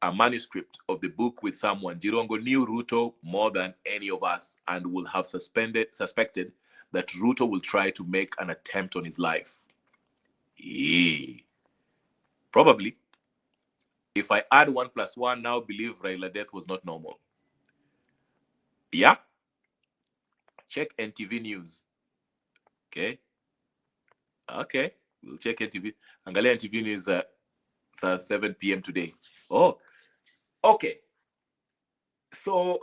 a manuscript of the book with someone. Jirongo knew Ruto more than any of us and will have suspected that Ruto will try to make an attempt on his life. Probably. If I add 1 + 1 now, believe Raila death was not normal. Yeah. Check NTV News. Okay. We'll check NTV. Angalia NTV News at 7 p.m. today. Oh, okay. So,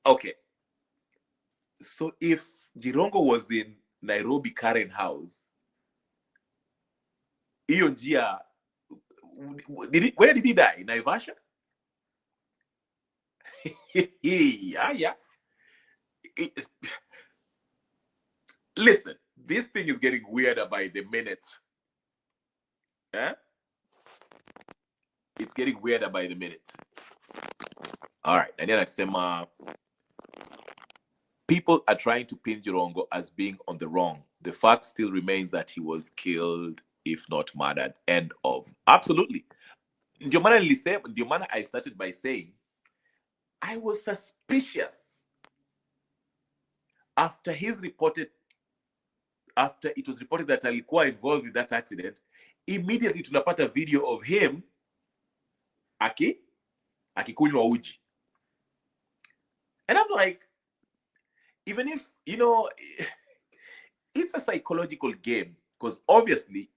okay. So if Jirongo was in Nairobi Karen house, where did he die? Naivasha? Yeah. Listen, this thing is getting weirder by the minute. It's getting weirder by the minute. All right. And then I say, people are trying to pin Jirongo as being on the wrong. The fact still remains that he was killed, if not murdered. End of. Absolutely. Ndio maana I started by saying I was suspicious after it was reported that alikuwa involved with that accident. Immediately tunapata video of him akikunywa uji. And I'm like, even if, you know, it's a psychological game, because obviously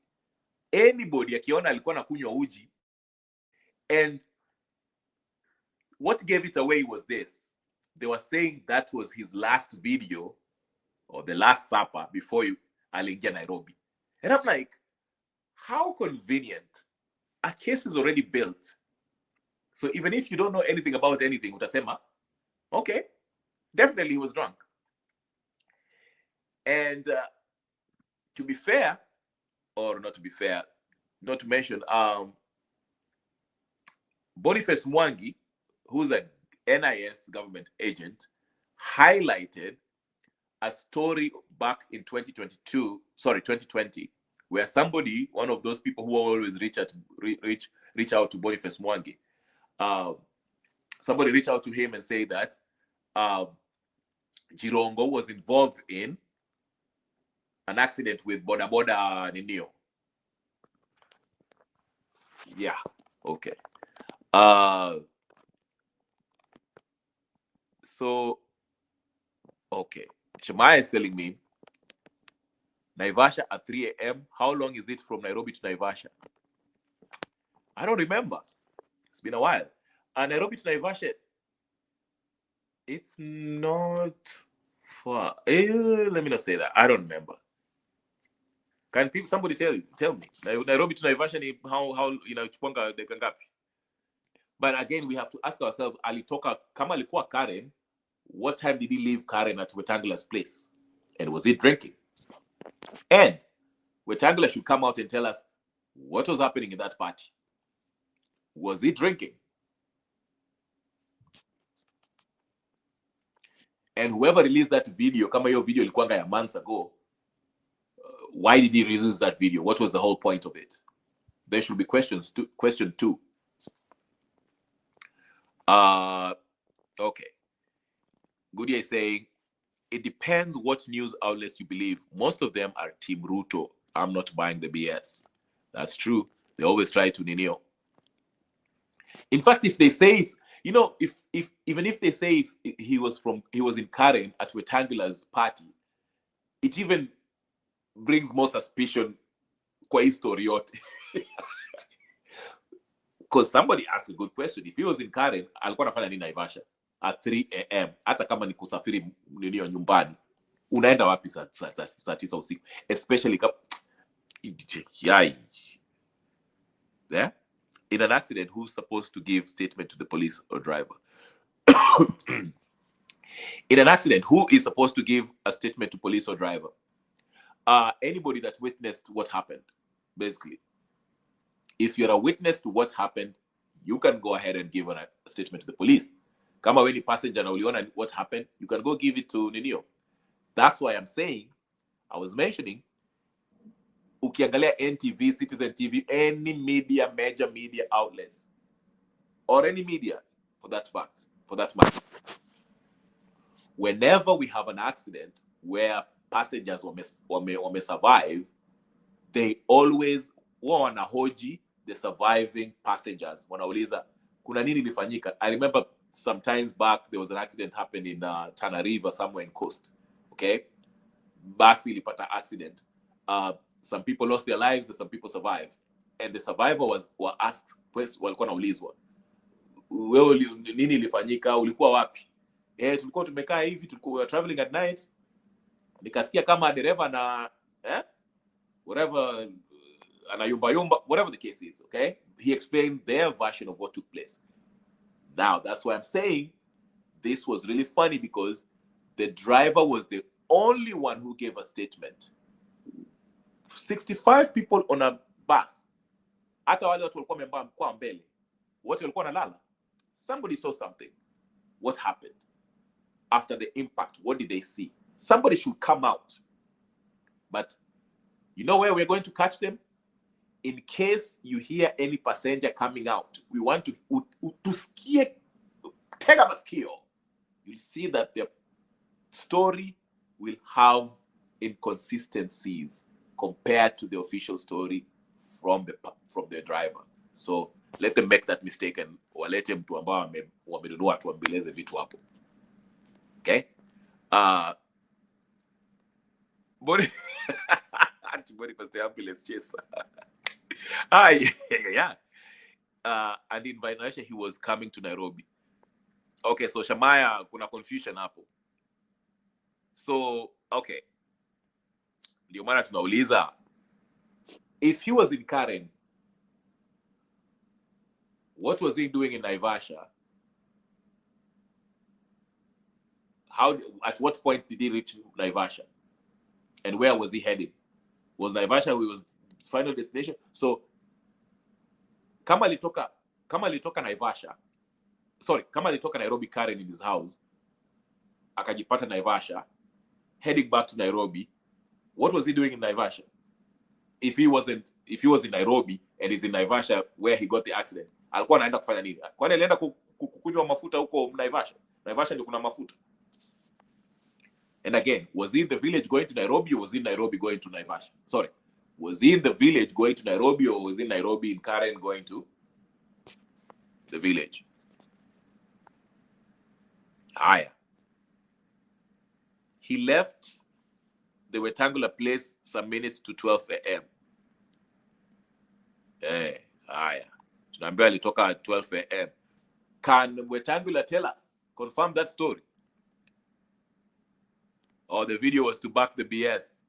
anybody akiona alikuwa nakunywa uji, and what gave it away was this. They were saying that was his last video or the last supper before aliingia Nairobi. And I'm like, how convenient. A case is already built. So even if you don't know anything about anything, utasema, okay, definitely he was drunk. And to be fair, or not to be fair, not to mention, Boniface Mwangi, who's a NIS government agent, highlighted a story back in 2020, where somebody, one of those people who always reach out to Boniface Mwangi, somebody reached out to him and say that Jirongo was involved in an accident with Boda Boda Ninio. Yeah, okay. So, okay. Shemaya is telling me, Naivasha at 3 a.m. How long is it from Nairobi to Naivasha? I don't remember. It's been a while. And Nairobi to Naivasha, it's not far. Let me not say that. I don't remember. Can people, somebody tell me? Nairobi to Naivasha, how Chukwanga de Kangapi? But again, we have to ask ourselves, alitoka kama alikuwa Karen, what time did he leave Karen at Wetangula's place? And was he drinking? And Wetangula should come out and tell us what was happening in that party. Was he drinking? And whoever released that video, kama hiyo video ilikuwanga ya months ago, why did he release that video? What was the whole point of it? There should be question 2. Okay. Goodia is saying, it depends what news outlets you believe. Most of them are Team Ruto. I'm not buying the BS. That's true. They always try to ninio. In fact, if they say it's, even if they say he was in Karen at Wetangula's party, it even brings more suspicion kwa history yote. Because somebody asked a good question. If he was in Karen, alikuwa anafanya nini Naivasha at 3 a.m. hata kama ni kusafiri ninio nyumbani. Unaenda wapi saa 9 usiku? Especially there? In an accident, who's supposed to give statement to the police or driver? In an accident, who is supposed to give a statement to police or driver? Anybody that witnessed what happened, basically. If you're a witness to what happened, you can go ahead and give a statement to the police. Kama when the passenger na uliona what happened, you can go give it to Ninio. That's why I'm saying, I was mentioning, ukiangalia NTV, Citizen TV, any major media outlets, or any media for that matter, whenever we have an accident where passengers wame survive, they always wanahoji the surviving passengers. Wanauliza, kuna nini ilifanyika? I remember sometimes back, there was an accident happened in Tana River, somewhere in Coast. Okay? Basi ilipata accident. Some people lost their lives, some people survived. And the survivor were asked, walikuwa naulizwa, wewe nini ilifanyika? Ulikuwa wapi? Tulikuwa tumekaa hivi, we were traveling at night. Nikasikia kama dereva na whatever, anayumba, whatever the case is, okay? He explained their version of what took place. Now, that's why I'm saying this was really funny, because the driver was the only one who gave a statement. 65 people on a bus. Hata wale watu walikuwa wamekuwa mbele. Wote walikuwa wanalala. Somebody saw something. What happened? After the impact, what did they see? Somebody should come out. But you know where we're going to catch them? In case you hear any passenger coming out, we want to take up a skill. You'll see that the story will have inconsistencies compared to the official story from the driver. So let them make that mistake and walete mtu ambao wamenunua tuambeleze vitu hapo. Okay? Antibody was the ambulance chaser. Yeah. And in Naivasha, he was coming to Nairobi. Okay, so Shamaya, kuna confusion hapo. So, okay. Ndio maana tunauliza, if he was in Karen, what was he doing in Naivasha? At what point did he reach Naivasha? And where was he heading? Was Naivasha his final destination? So, kama alitoka Naivasha, kama alitoka Nairobi Karen in his house, akajipata Naivasha, heading back to Nairobi, what was he doing in Naivasha? If he was in Nairobi and he's in Naivasha where he got the accident, alikuwa anaenda kufanya nini? Kwani alienda kukunywa mafuta huko Naivasha? Naivasha ndio kuna mafuta. And again, was he in the village going to Nairobi, or was he in Nairobi going to Naivasha? Sorry. Was he in the village going to Nairobi, or was he in Nairobi in Karen going to the village? Haya. He left the Wetangula place some minutes to 12 a.m. Haya. Tunaambiwa alitoka at 12 a.m. Can Wetangula tell us, confirm that story? Or the video was to back the BS?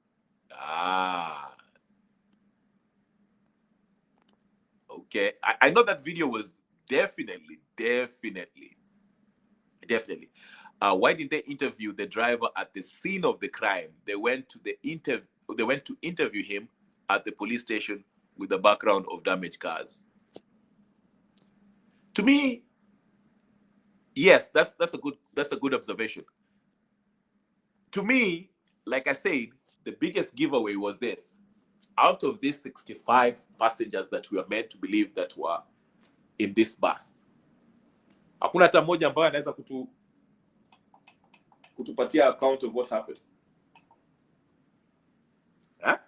Okay. I know that video was definitely. Why didn't they interview the driver at the scene of the crime? They went to interview him at the police station with the background of damaged cars. To me, yes, that's a good observation. To me, like I said, the biggest giveaway was this. Out of these 65 passengers that we are meant to believe that were in this bus, hakuna hata mmoja ambaye anaweza kutupatia account of what happened. Huh?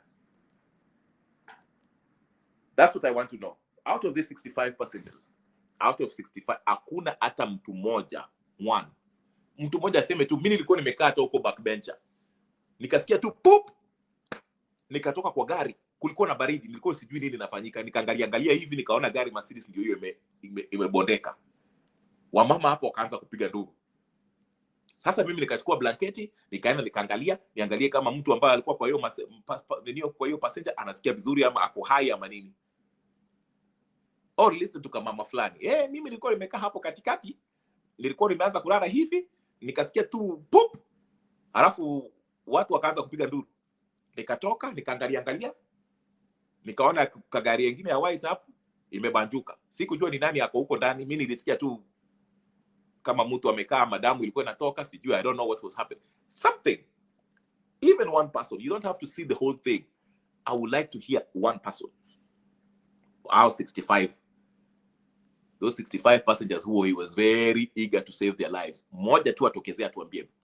That's what I want to know. Out of these 65 passengers, out of 65, hakuna hata mtu mmoja, one. Mtu mmoja aseme tu mimi nilikuwa nimekaa hata huko backbencher. Nikasikia tu pop. Nikatoka kwa gari. Kulikuwa na baridi, nilikuwa sijui nini linafanyika. Nikaangalia hivi nikaona gari Mercedes ndio hiyo imebondeka. Wamama hapo wakaanza kupiga nduru. Sasa mimi nikachukua blanketi, nikaenda niangalie kama mtu ambaye alikuwa kwa hiyo passenger anasikia vizuri ama ako hai ama nini. Or listen to kama mama fulani. Mimi nilikuwa nimekaa hapo katikati, nilikuwa nimeanza kulala hivi, nikasikia tu pop. Alafu watu wakaanza kupiga nduru. Nikatoka, nikaangalia. Nikaona kagari nyingine ya white hapo imebanjuka. Sikujua ni nani hapo huko ndani. Mimi nilisikia tu kama mtu amekaa, madamu ilikuwa inatoka, sijui, I don't know what was happening. Something. Even one person. You don't have to see the whole thing. I would like to hear one person. Our 65. Those 65 passengers who he was very eager to save their lives. Moja tu atokezea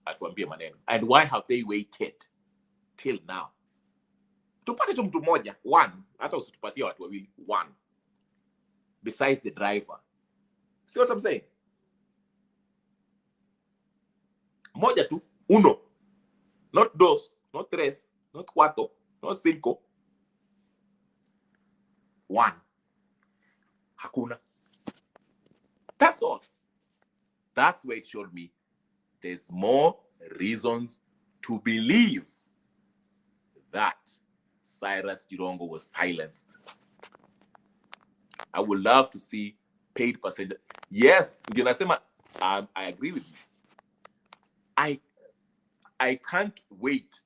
atuambie maneno. And why have they waited till now? Tupate tu mtu mmoja, one, hata usitupatie watu wawili, one. Besides the driver. See what I'm saying? Moja tu, uno. Not dos, not tres, not cuatro, not cinco. One. Hakuna. That's all. That's where it showed me there's more reasons to believe that Cyrus Jirongo was silenced. I would love to see paid passenger. Yes, I agree with you. I can't wait.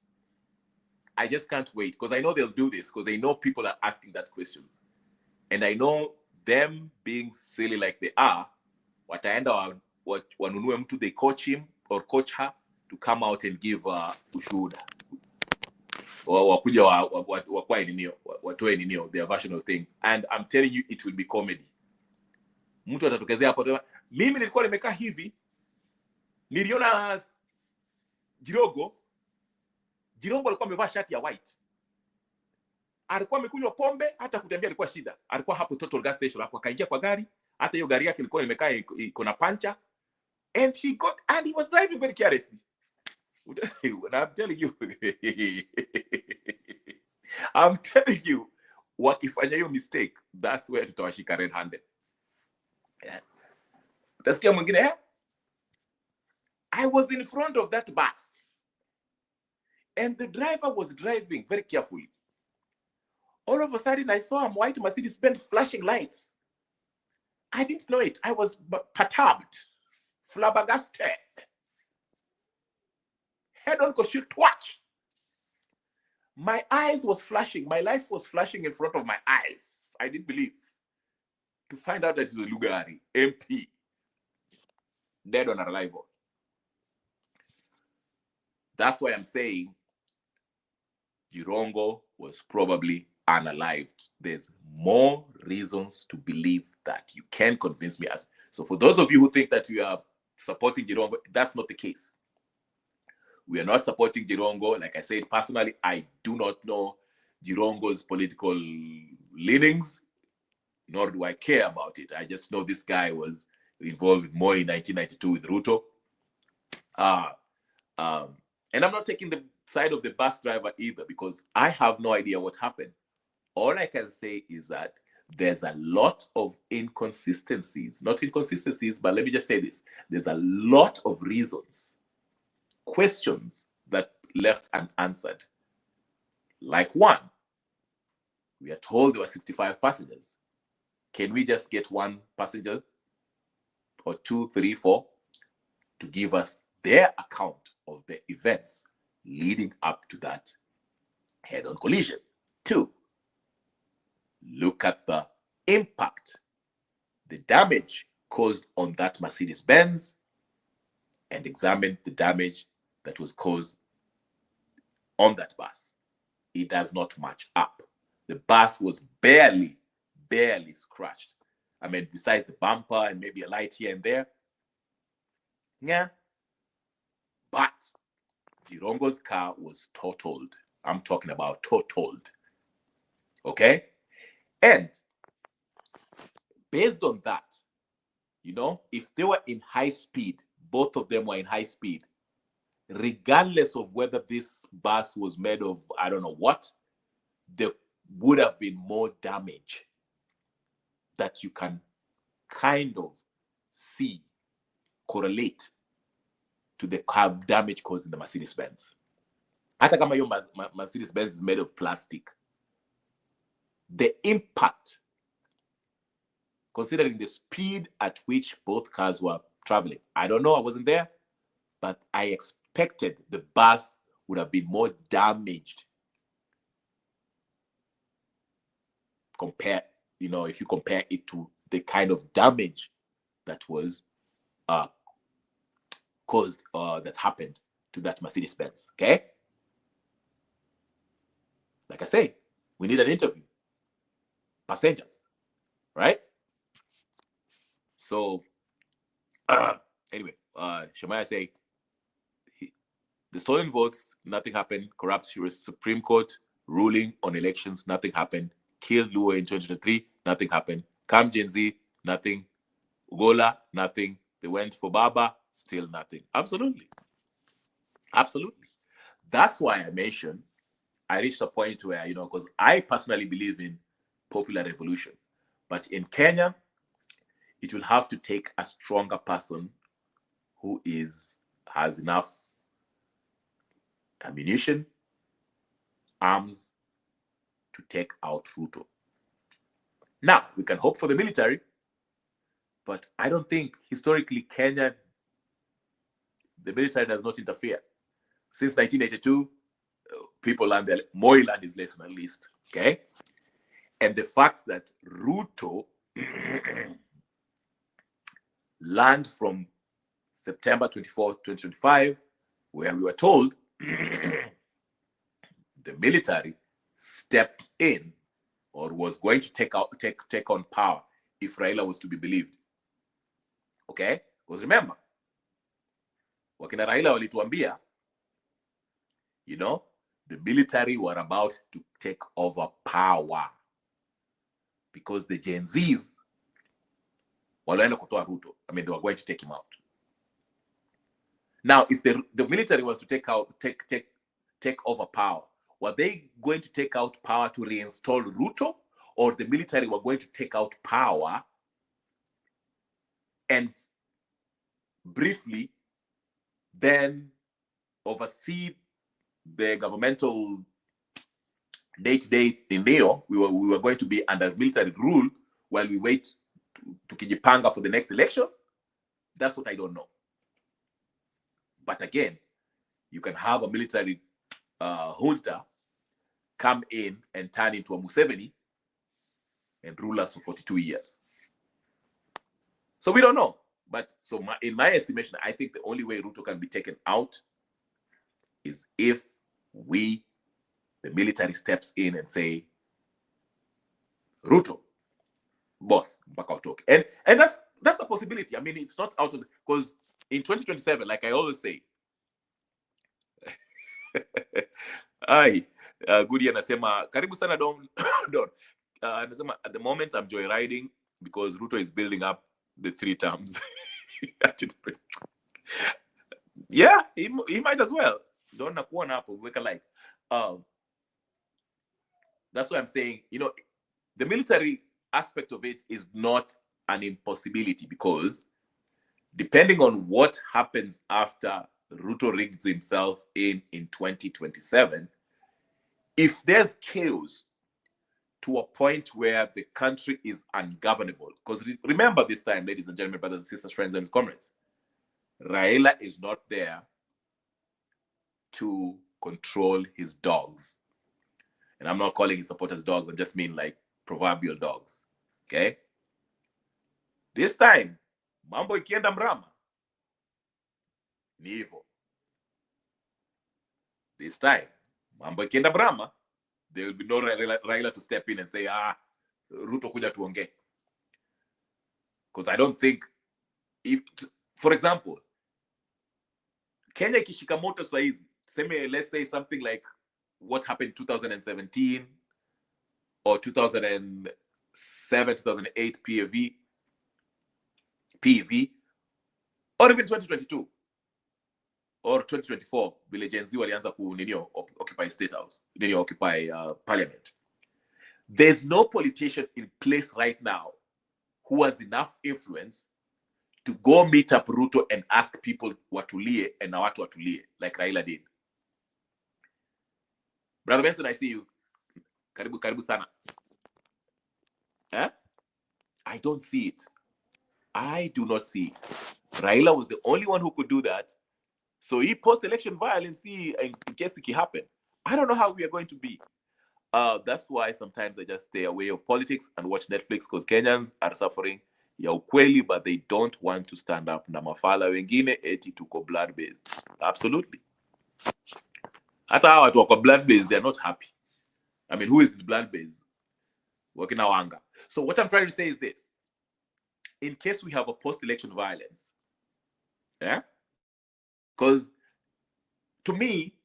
I just can't wait because I know they'll do this because they know people are asking that questions. And I know them being silly like they are, wataenda wanunue mtu, they coach him or coach her to come out and give ushuhuda. Wakuja wakwae ninio, watoe ninio, their version of things. And I'm telling you, it will be comedy. Mtu atatokezea hapo, mimi nilikuwa nimekaa hivi, niliona Jirongo alikuwa amevaa shati ya white. Alikuwa amekunywa pombe, hata kutembea alikuwa shida. Alikuwa hapo Total Gas Station, hapo akaingia kwa gari, hata hiyo gari yake ilikuwa imekaa iko na pancha. And he was driving very carelessly. I'm telling you, wakifanya hiyo mistake, that's where tutawashika red-handed. Yeah. Utasikia mwingine, I was in front of that bus. And the driver was driving very carefully. All of a sudden, I saw a white Mercedes-Benz flashing lights. I didn't know it. I was perturbed, flabbergasted. Head on because shoot, watch. My eyes was flashing. My life was flashing in front of my eyes. I didn't believe. To find out that it was Lugari, MP, dead on arrival. That's why I'm saying Jirongo was probably unalived. There's more reasons to believe that. You can convince me. So for those of you who think that we are supporting Jirongo, that's not the case. We are not supporting Jirongo. Like I said, personally, I do not know Jirongo's political leanings, nor do I care about it. I just know this guy was involved more in 1992 with Ruto. And I'm not taking the side of the bus driver either, because I have no idea what happened. All I can say is that there's a lot of inconsistencies, not inconsistencies, but let me just say this. There's a lot of reasons, questions that left unanswered. Like one, we are told there were 65 passengers. Can we just get one passenger or 2, 3, 4 to give us their account of the events leading up to that head-on collision? 2, look at the impact, the damage caused on that Mercedes-Benz, and examine the damage that was caused on that bus. It does not match up. The bus was barely scratched. I mean, besides the bumper and maybe a light here and there. Yeah. But Jirongo's car was totaled. I'm talking about totaled. Okay? And based on that, if they were in high speed, both of them were in high speed, regardless of whether this bus was made of, I don't know what, there would have been more damage that you can kind of see, correlate to the car damage caused in the Mercedes-Benz. Hata kama hiyo Mercedes-Benz is made of plastic, the impact, considering the speed at which both cars were traveling, I don't know, I wasn't there, but I expected the bus would have been more damaged if you compare it to the kind of damage that was caused, that happened to that Mercedes-Benz. Okay? Like I say, we need an interview. Passengers, right? So, anyway, Shemaiah say, the stolen votes, nothing happened. Corrupt Supreme Court ruling on elections, nothing happened. Killed Luo in 2023, nothing happened. Kam Gen Z, nothing. Ugola, nothing. They went for Baba, still nothing. Absolutely. Absolutely. That's why I mentioned, I reached a point where, because I personally believe in popular revolution. But in Kenya, it will have to take a stronger person who has enough ammunition, arms to take out Ruto. Now, we can hope for the military, but I don't think historically Kenya, the military does not interfere. Since 1982, people land there. Moi land is less than least. Okay? And the fact that Ruto land from September 24, 2025, where we were told the military stepped in or was going to take on power if Raila was to be believed. Okay? Because remember, wakina Raila walituambia, the military were about to take over power because the Gen Zs walienda kutoa Ruto. I mean, they were going to take him out. Now, if the military was to take over power, were they going to take out power to reinstall Ruto, or the military were going to take out power and briefly then oversee the governmental day-to-day in Neo? We were going to be under military rule while we wait to kijipanga for the next election. That's what I don't know. But again, you can have a military junta come in and turn into a Museveni and rule us for 42 years. So we don't know. But in my estimation, I think the only way Ruto can be taken out is if the military steps in and say, Ruto, boss, back out talk. And that's a possibility. I mean, it's not out of because in 2027, like I always say, Goody anasema karibu sana Don. Anasema at the moment I'm joyriding because Ruto is building up the 3 terms. Yeah, he might as well. Don't nakuona hapo weka like. That's why I'm saying, the military aspect of it is not an impossibility, because depending on what happens after Ruto rigs himself in 2027, if there's chaos to a point where the country is ungovernable, because remember this time, ladies and gentlemen, brothers and sisters, friends and comrades, Raila is not there to control his dogs. And I'm not calling his supporters dogs, I just mean like proverbial dogs. Okay? This time, mambo ikienda mrama, ni hivyo. This time, mambo ikienda mrama, there will be no Raila to step in and say, Ruto kuja tuonge. Because I don't think, for example, Kenya ikishika moto saizi, let's say something like what happened in 2017 or 2007, 2008 PAV, or even 2022 or 2024, vile Gen Z walianza occupy State House, occupy Parliament. There's no politician in place right now who has enough influence to go meet up Ruto and ask people watulie and na watu watulie, like Raila did. Brother Benson, I see you. Karibu sana. I don't see it. I do not see it. Raila was the only one who could do that. So he post-election violence in case it happen. I don't know how we are going to be. That's why sometimes I just stay away of politics and watch Netflix, because Kenyans are suffering ya ukweli, but they don't want to stand up na mafala wengine eti tuko blood-based. Absolutely. Hata hawa watu wako blood-based, they're not happy. I mean, who is the blood-based? Working our anger. So what I'm trying to say is this. In case we have a post-election violence, because to me,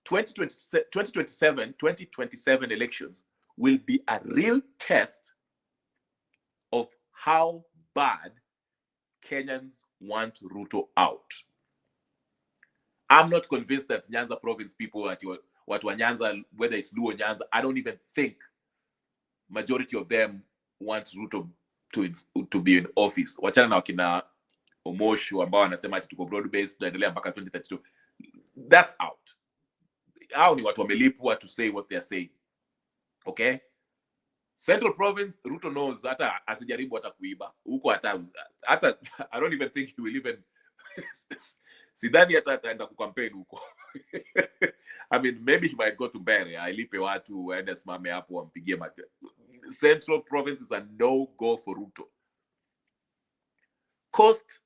2027 elections will be a real test of how bad Kenyans want Ruto out. I'm not convinced that Nyanza province people, watu wa Nyanza, whether it's Luo Nyanza, I don't even think majority of them want Ruto to be in office. Wachana na wakina Omoshu ambao wanasema ati tuko broad based tunaendelea mpaka 2032. That's out. Hao ni watu wamelipwa to say what they're saying. Okay? Central province, Ruto knows hata asijaribu hata kuiba. Huko hata I don't even think he will even sidhani hata ataenda kukampeni huko. I mean, maybe he might go to Mbere, ailipe watu waende simame hapo wampigie Central province is a no-go for Ruto. Cost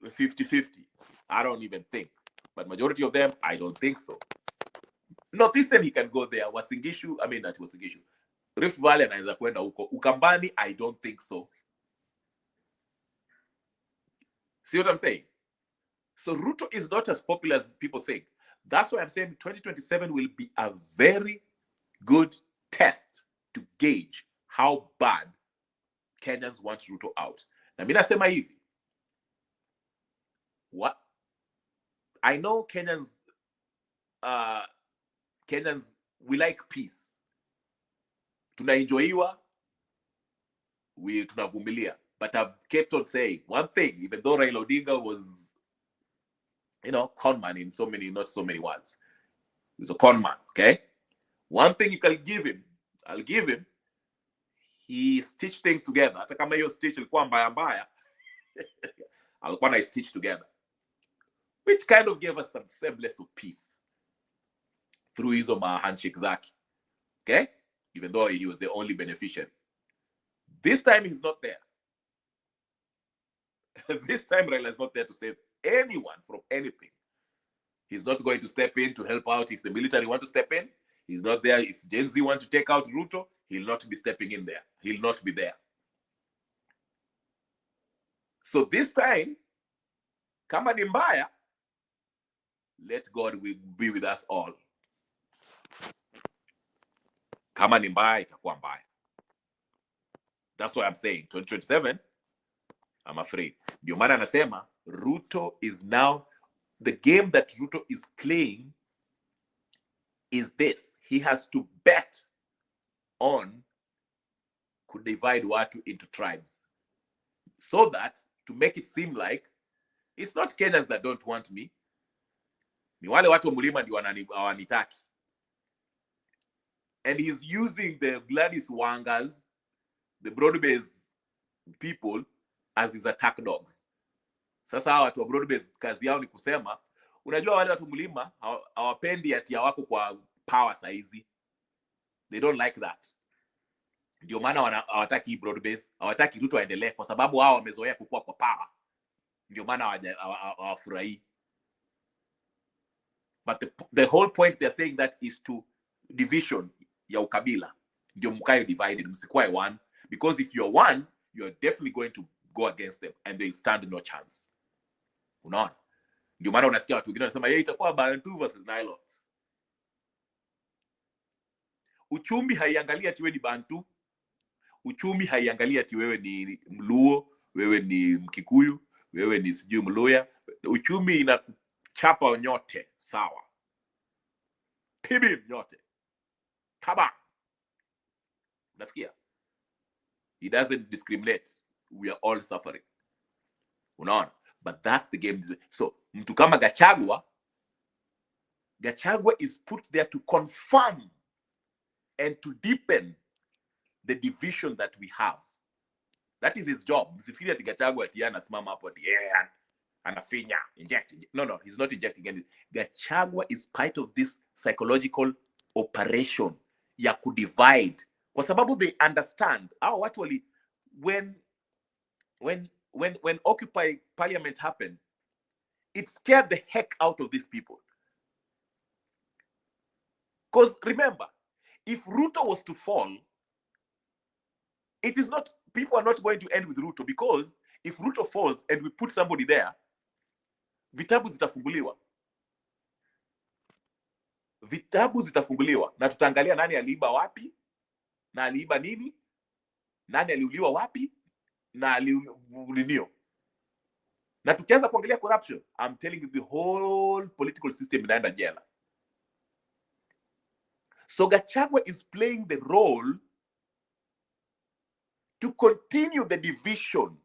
50-50. I don't even think. But majority of them, I don't think so. Northeastern, he can go there. Wasingishu, I mean, not Wasingishu. Rift Valley anaweza kwenda huko. Ukambani, I don't think so. See what I'm saying? So Ruto is not as popular as people think. That's why I'm saying 2027 will be a very good test to gauge how bad Kenyans want Ruto out. Na mimi nasema hivi. What? I know Kenyans, we like peace. Tunaenjoyiwa, tunavumilia. But I've kept on saying one thing, even though Raila Odinga was, con man in not so many words. He was a con man, okay? One thing you can give him, I'll give him, he stitched things together. Hata kama hiyo stitch ilikuwa mbaya, alikuwa na stitch together. Which kind of gave us some semblance of peace through his handshake zake. Okay? Even though he was the only beneficiary. This time he's not there. This time Raila is not there to save anyone from anything. He's not going to step in to help out if the military want to step in. He's not there. If Gen Z want to take out Ruto, he'll not be stepping in there. He'll not be there. So this time, kama ni mbaya, let God be with us all. Kama ni mbaya, itakuwa mbaya. That's what I'm saying. 2027, I'm afraid. Ndio maana anasema Ruto is now, the game that Ruto is playing is this. He has to bet on could divide watu into tribes, so that to make it seem like it's not Kenyans that don't want me, ni wale watu wa mlima ndio hawanitaki. And he's using the Gladys Wangas, the broad-based people, as his attack dogs. Sasa hawa watu wa broad-based kazi yao ni kusema, unajua wale watu mlima hawapendi ati hawako kwa power saizi. They don't like that. Ndio maana hawataki broad-based, hawataki Ruto aendelee kwa sababu hao wamezoea kukua kwa power. Ndio maana hawafurahi. But the whole point they're saying that is to division ya ukabila. Ndio mkayo divided, msikuwe one. Because if you're one, you're definitely going to go against them and they stand no chance. Unaona? Ndio maana unasikia watu wengine wanasema yeye itakuwa Bantu versus Nilots. Uchumi haiangalia ati wewe ni Bantu. Uchumi haiangalia ati wewe ni Mluo, wewe ni Mkikuyu, wewe ni sijui Mluya. Uchumi inachapa nyote sawa. Pibi nyote. Kaba. Unasikia? He doesn't discriminate. We are all suffering. Unaona? But that's the game. So, mtu kama Gachagua is put there to confirm and to deepen the division that we have. That is his job. Msifiri ati Gachagua ati anasimama hapo ati anafinya, inject. No, he's not injecting anything. Gachagua is part of this psychological operation ya kudivide. Kwa sababu they understand. Hao watu wali, when Occupy Parliament happened, it scared the heck out of these people. Because remember, if Ruto was to fall, it is not, people are not going to end with Ruto, because if Ruto falls and we put somebody there, vitabu zitafunguliwa. Vitabu zitafunguliwa. Na tutaangalia nani aliiba wapi, na aliiba nini, nani aliuliwa wapi, na aliulinio. Na tukianza kuangalia corruption, I'm telling you, the whole political system inaenda jela. So Gachagua is playing the role to continue the division.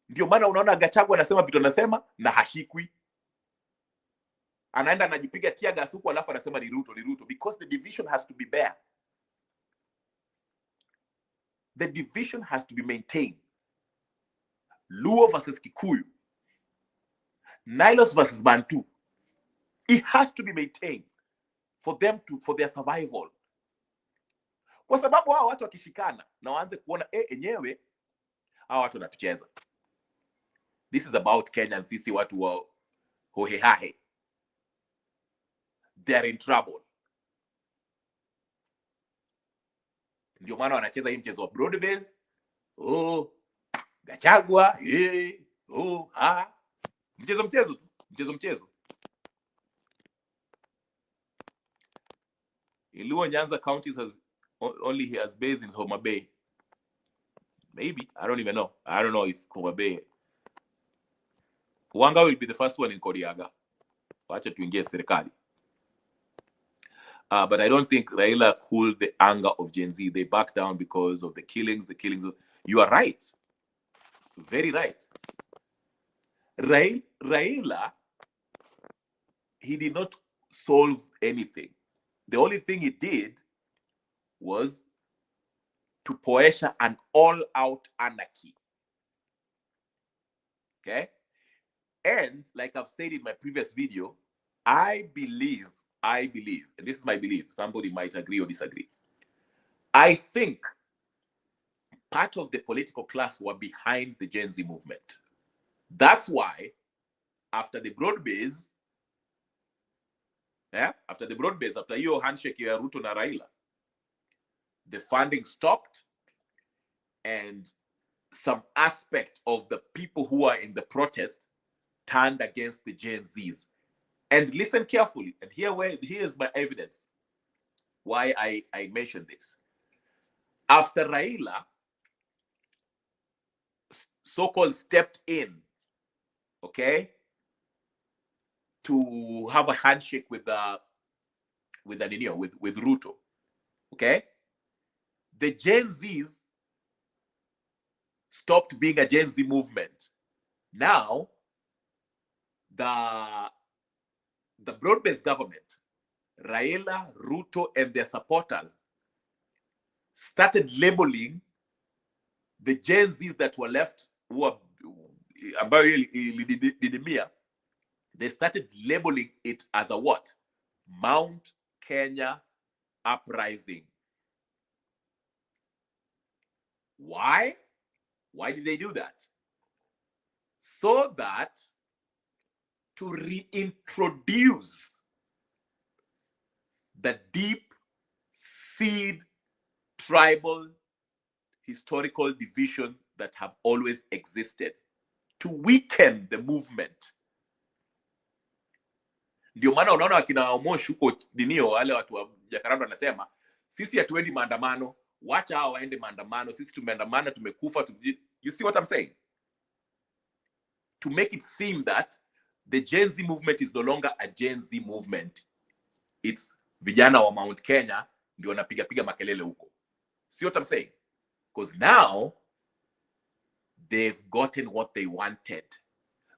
Ndio maana unaona Gachagua anasema vitu anasema na hashikwi. Anaenda anajipiga tia gas huko alafu anasema ni Ruto, because the division has to be there. The division has to be maintained. Luo versus Kikuyu, Nilots versus Bantu. It has to be maintained for their survival. Kwa sababu hao watu wakishikana na waanze kuona enyewe hao watu wanatucheza. This is about Kenya, sisi watu wa hohehahe. They are in trouble. Ndio maana wanacheza hii mchezo wa broad base. Gachagua, mchezo. In Luo Nyanza counties only has base in Homa Bay. Maybe, I don't even know. I don't know if Homa Bay. Wanga will be the first one in Koriaga. Wacha tuingie serikali. But I don't think Raila cooled the anger of Gen Z. They backed down because of the killings. You are right. Very right. Raila, he did not solve anything. The only thing he did was to poesha an all-out anarchy. Okay? And like I've said in my previous video, I believe, and this is my belief, somebody might agree or disagree. I think part of the political class were behind the Gen Z movement. That's why after the broad base, after hiyo handshake ya Ruto na Raila, the funding stopped, and some aspect of the people who are in the protest turned against the Gen Zs. And listen carefully, and here's my evidence why I mentioned this. After Raila so-called stepped in, okay, to have a handshake with Ruto, okay, the Gen Zs stopped being a Gen Z movement. Now, the broad-based government, Raila, Ruto, and their supporters started labeling the Gen Zs that were left, they started labeling it as a what? Mount Kenya uprising. Why? Why did they do that? So that to reintroduce the deep seed tribal historical division that have always existed, to weaken the movement. Ndio maana unaona akina Moshi huko dinio, wale watu wa Jakaranda wanasema sisi hatuendi maandamano, wacha hao waende maandamano, sisi tumeandamana, tumekufa. You see what I'm saying? To make it seem that the Gen Z movement is no longer a Gen Z movement. It's vijana wa Mount Kenya ndio wanapiga makelele huko. See what I'm saying? Because now they've gotten what they wanted.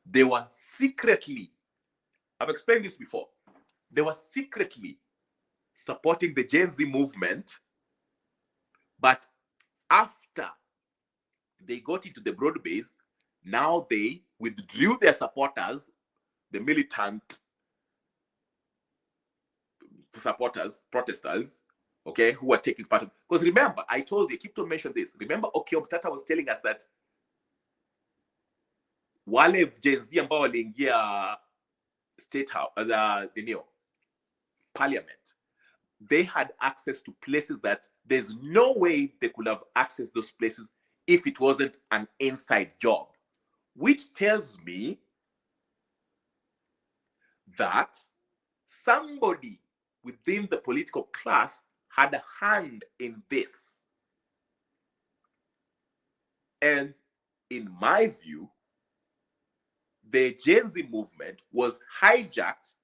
They were secretly, I've explained this before, they were secretly supporting the Gen Z movement, but after they got into the broad base, now they withdrew their supporters, the militant supporters, protesters, okay, who are taking part of. Because remember, I told you, keep to mention this. Remember, Okiya Mtata was telling us that wale Gen Z ambao waliingia State House, Parliament, they had access to places that there's no way they could have accessed those places if it wasn't an inside job, which tells me that somebody within the political class had a hand in this. And in my view, the Gen Z movement was hijacked,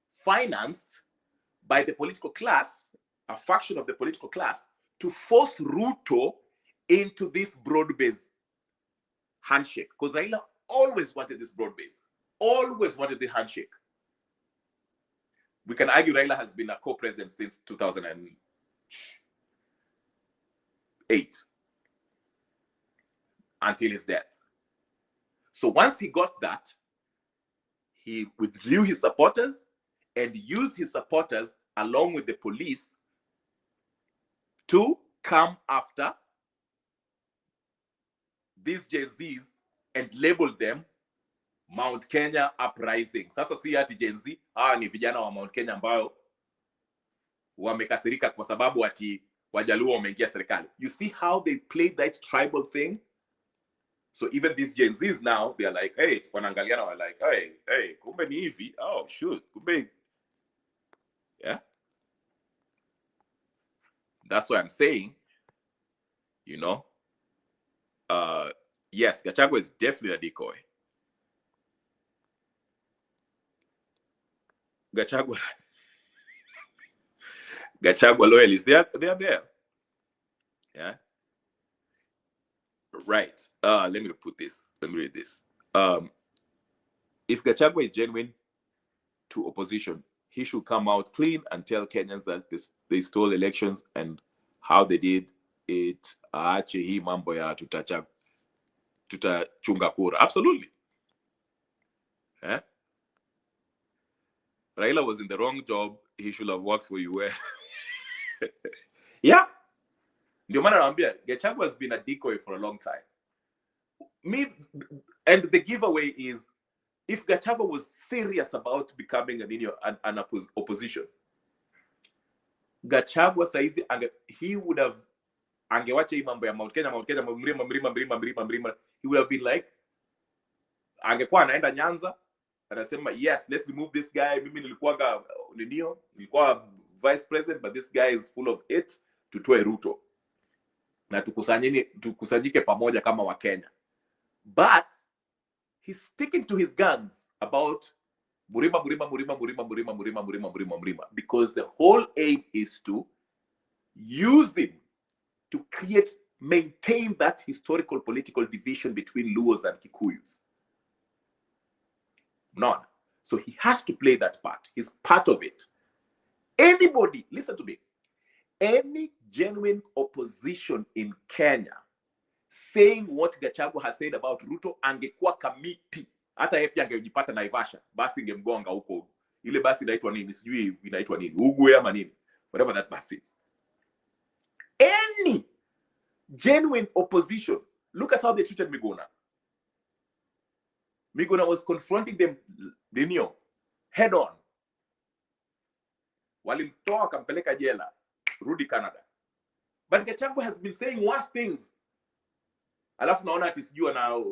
financed by the political class, a faction of the political class, to force Ruto into this broad-based handshake. Because Raila always wanted this broad-based, always wanted the handshake. We can argue Raila has been a co-president since 2008, until his death. So once he got that, he withdrew his supporters and used his supporters along with the police to come after these Gen Zs and label them Mount Kenya uprising. Sasa si ati Gen Z, hawa ni vijana wa Mount Kenya ambao wamekasirika kwa sababu ati Wajaluo wameingia serikali. You see how they played that tribal thing? So even these Gen Zs now, they are like, hey, wanaangaliana, were like, hey, kumbe ni hivi. Oh, shoot, kumbe. Yeah. That's what I'm saying. You know, yes, Gachagua is definitely a decoy. Gachagua loyalists, they are there. Yeah. Right. Let me put this. Let me read this. If Gachagua is genuine to opposition, he should come out clean and tell Kenyans that they stole elections and how they did it. Aache hii mambo ya tutachunga kura. Absolutely. Eh? Raila was in the wrong job. He should have worked for you. Yeah. Ndio maana naambia, Gachagua has been a decoy for a long time. And the giveaway is if Gachagua was serious about becoming an opposition, Gachagua saizi he would have angewacha hii mambo ya Mount Kenya mlima, he would have been like, angekuwa anaenda Nyanza anasema yes, let's remove this guy, mimi nilikuwa vice president, but this guy is full of it, tutoe Ruto na tukusanyike pamoja kama wa Kenya. But he's sticking to his guns about Murima, because the whole aim is to use him to maintain that historical political division between Luos and Kikuyus. None. So he has to play that part. He's part of it. Anybody, listen to me, any genuine opposition in Kenya saying what Gachagua has said about Ruto, angekuwa kamiti. Hata yeye pia angejipata Naivasha, basi ingemgonga huko. Ile basi inaitwa nini? Sijui inaitwa nini. Ugwe ama nini. Whatever that bus is. Any genuine opposition. Look at how they treated Miguna. Miguna was confronting them, head on. Walimtoa kampeleka jela, rudi Canada. But Gachagua has been saying worse things. Alafu naona ati sijui na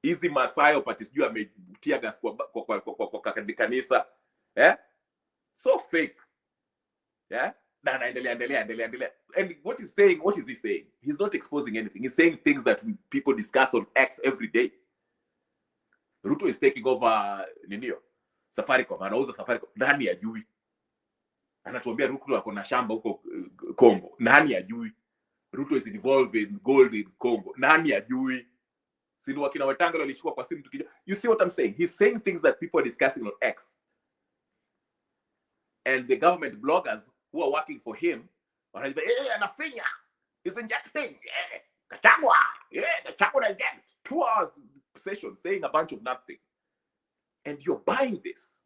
hizi Masayo pati sijui ametia gas kwa kanisa. So fake. Yeah? Na endelea. And what is he saying? He's not exposing anything. He's saying things that people discuss on X every day. Ruto is taking over Safaricom, anauza Safaricom. Nani ajui? Anatuambia Ruto ako na shamba huko Congo. Nani ajui? Ruto is involved in gold in Congo. Nani ajui? Sinu wakina Wetangula walishikwa kwa simu tukija. You see what I'm saying? He's saying things that people are discussing on X. And the government bloggers who are working for him, anafinya, he's injecting, Gachagua, Gachagua inject. 2 hours session saying a bunch of nothing. And you're buying this.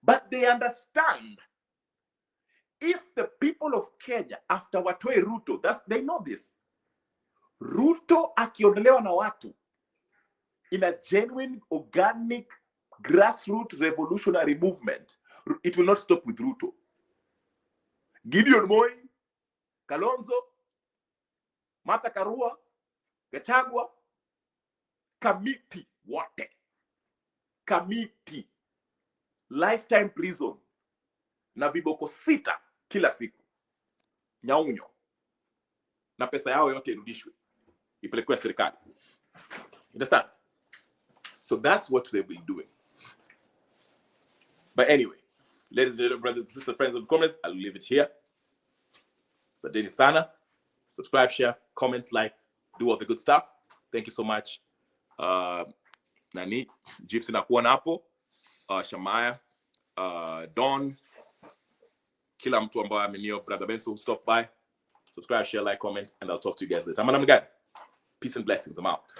But they understand, if the people of Kenya, after watoe Ruto, they know this. Ruto akiondolewa na watu in a genuine, organic, grassroots revolutionary movement, it will not stop with Ruto. Gideon Moi, Kalonzo, Martha Karua, Gachagua, kamiti wote. Kamiti. Lifetime prison. Na viboko 6 kila siku. Nyaunyo. Na pesa yao yote irudishwe. Ipelekwe serikali. Understand? So that's what they've been doing. But anyway, ladies and gentlemen, brothers and sisters, friends and comments, I'll leave it here. Sadeni sana. Subscribe, share, comment, like, do all the good stuff. Thank you so much. Nani, Gypsy nakuwa napo, Shamaya, Don, kila mtu ambaye amenio, Brother Benso, stop by. Subscribe, share, like, comment, and I'll talk to you guys later. I'm Peace and blessings. I'm out.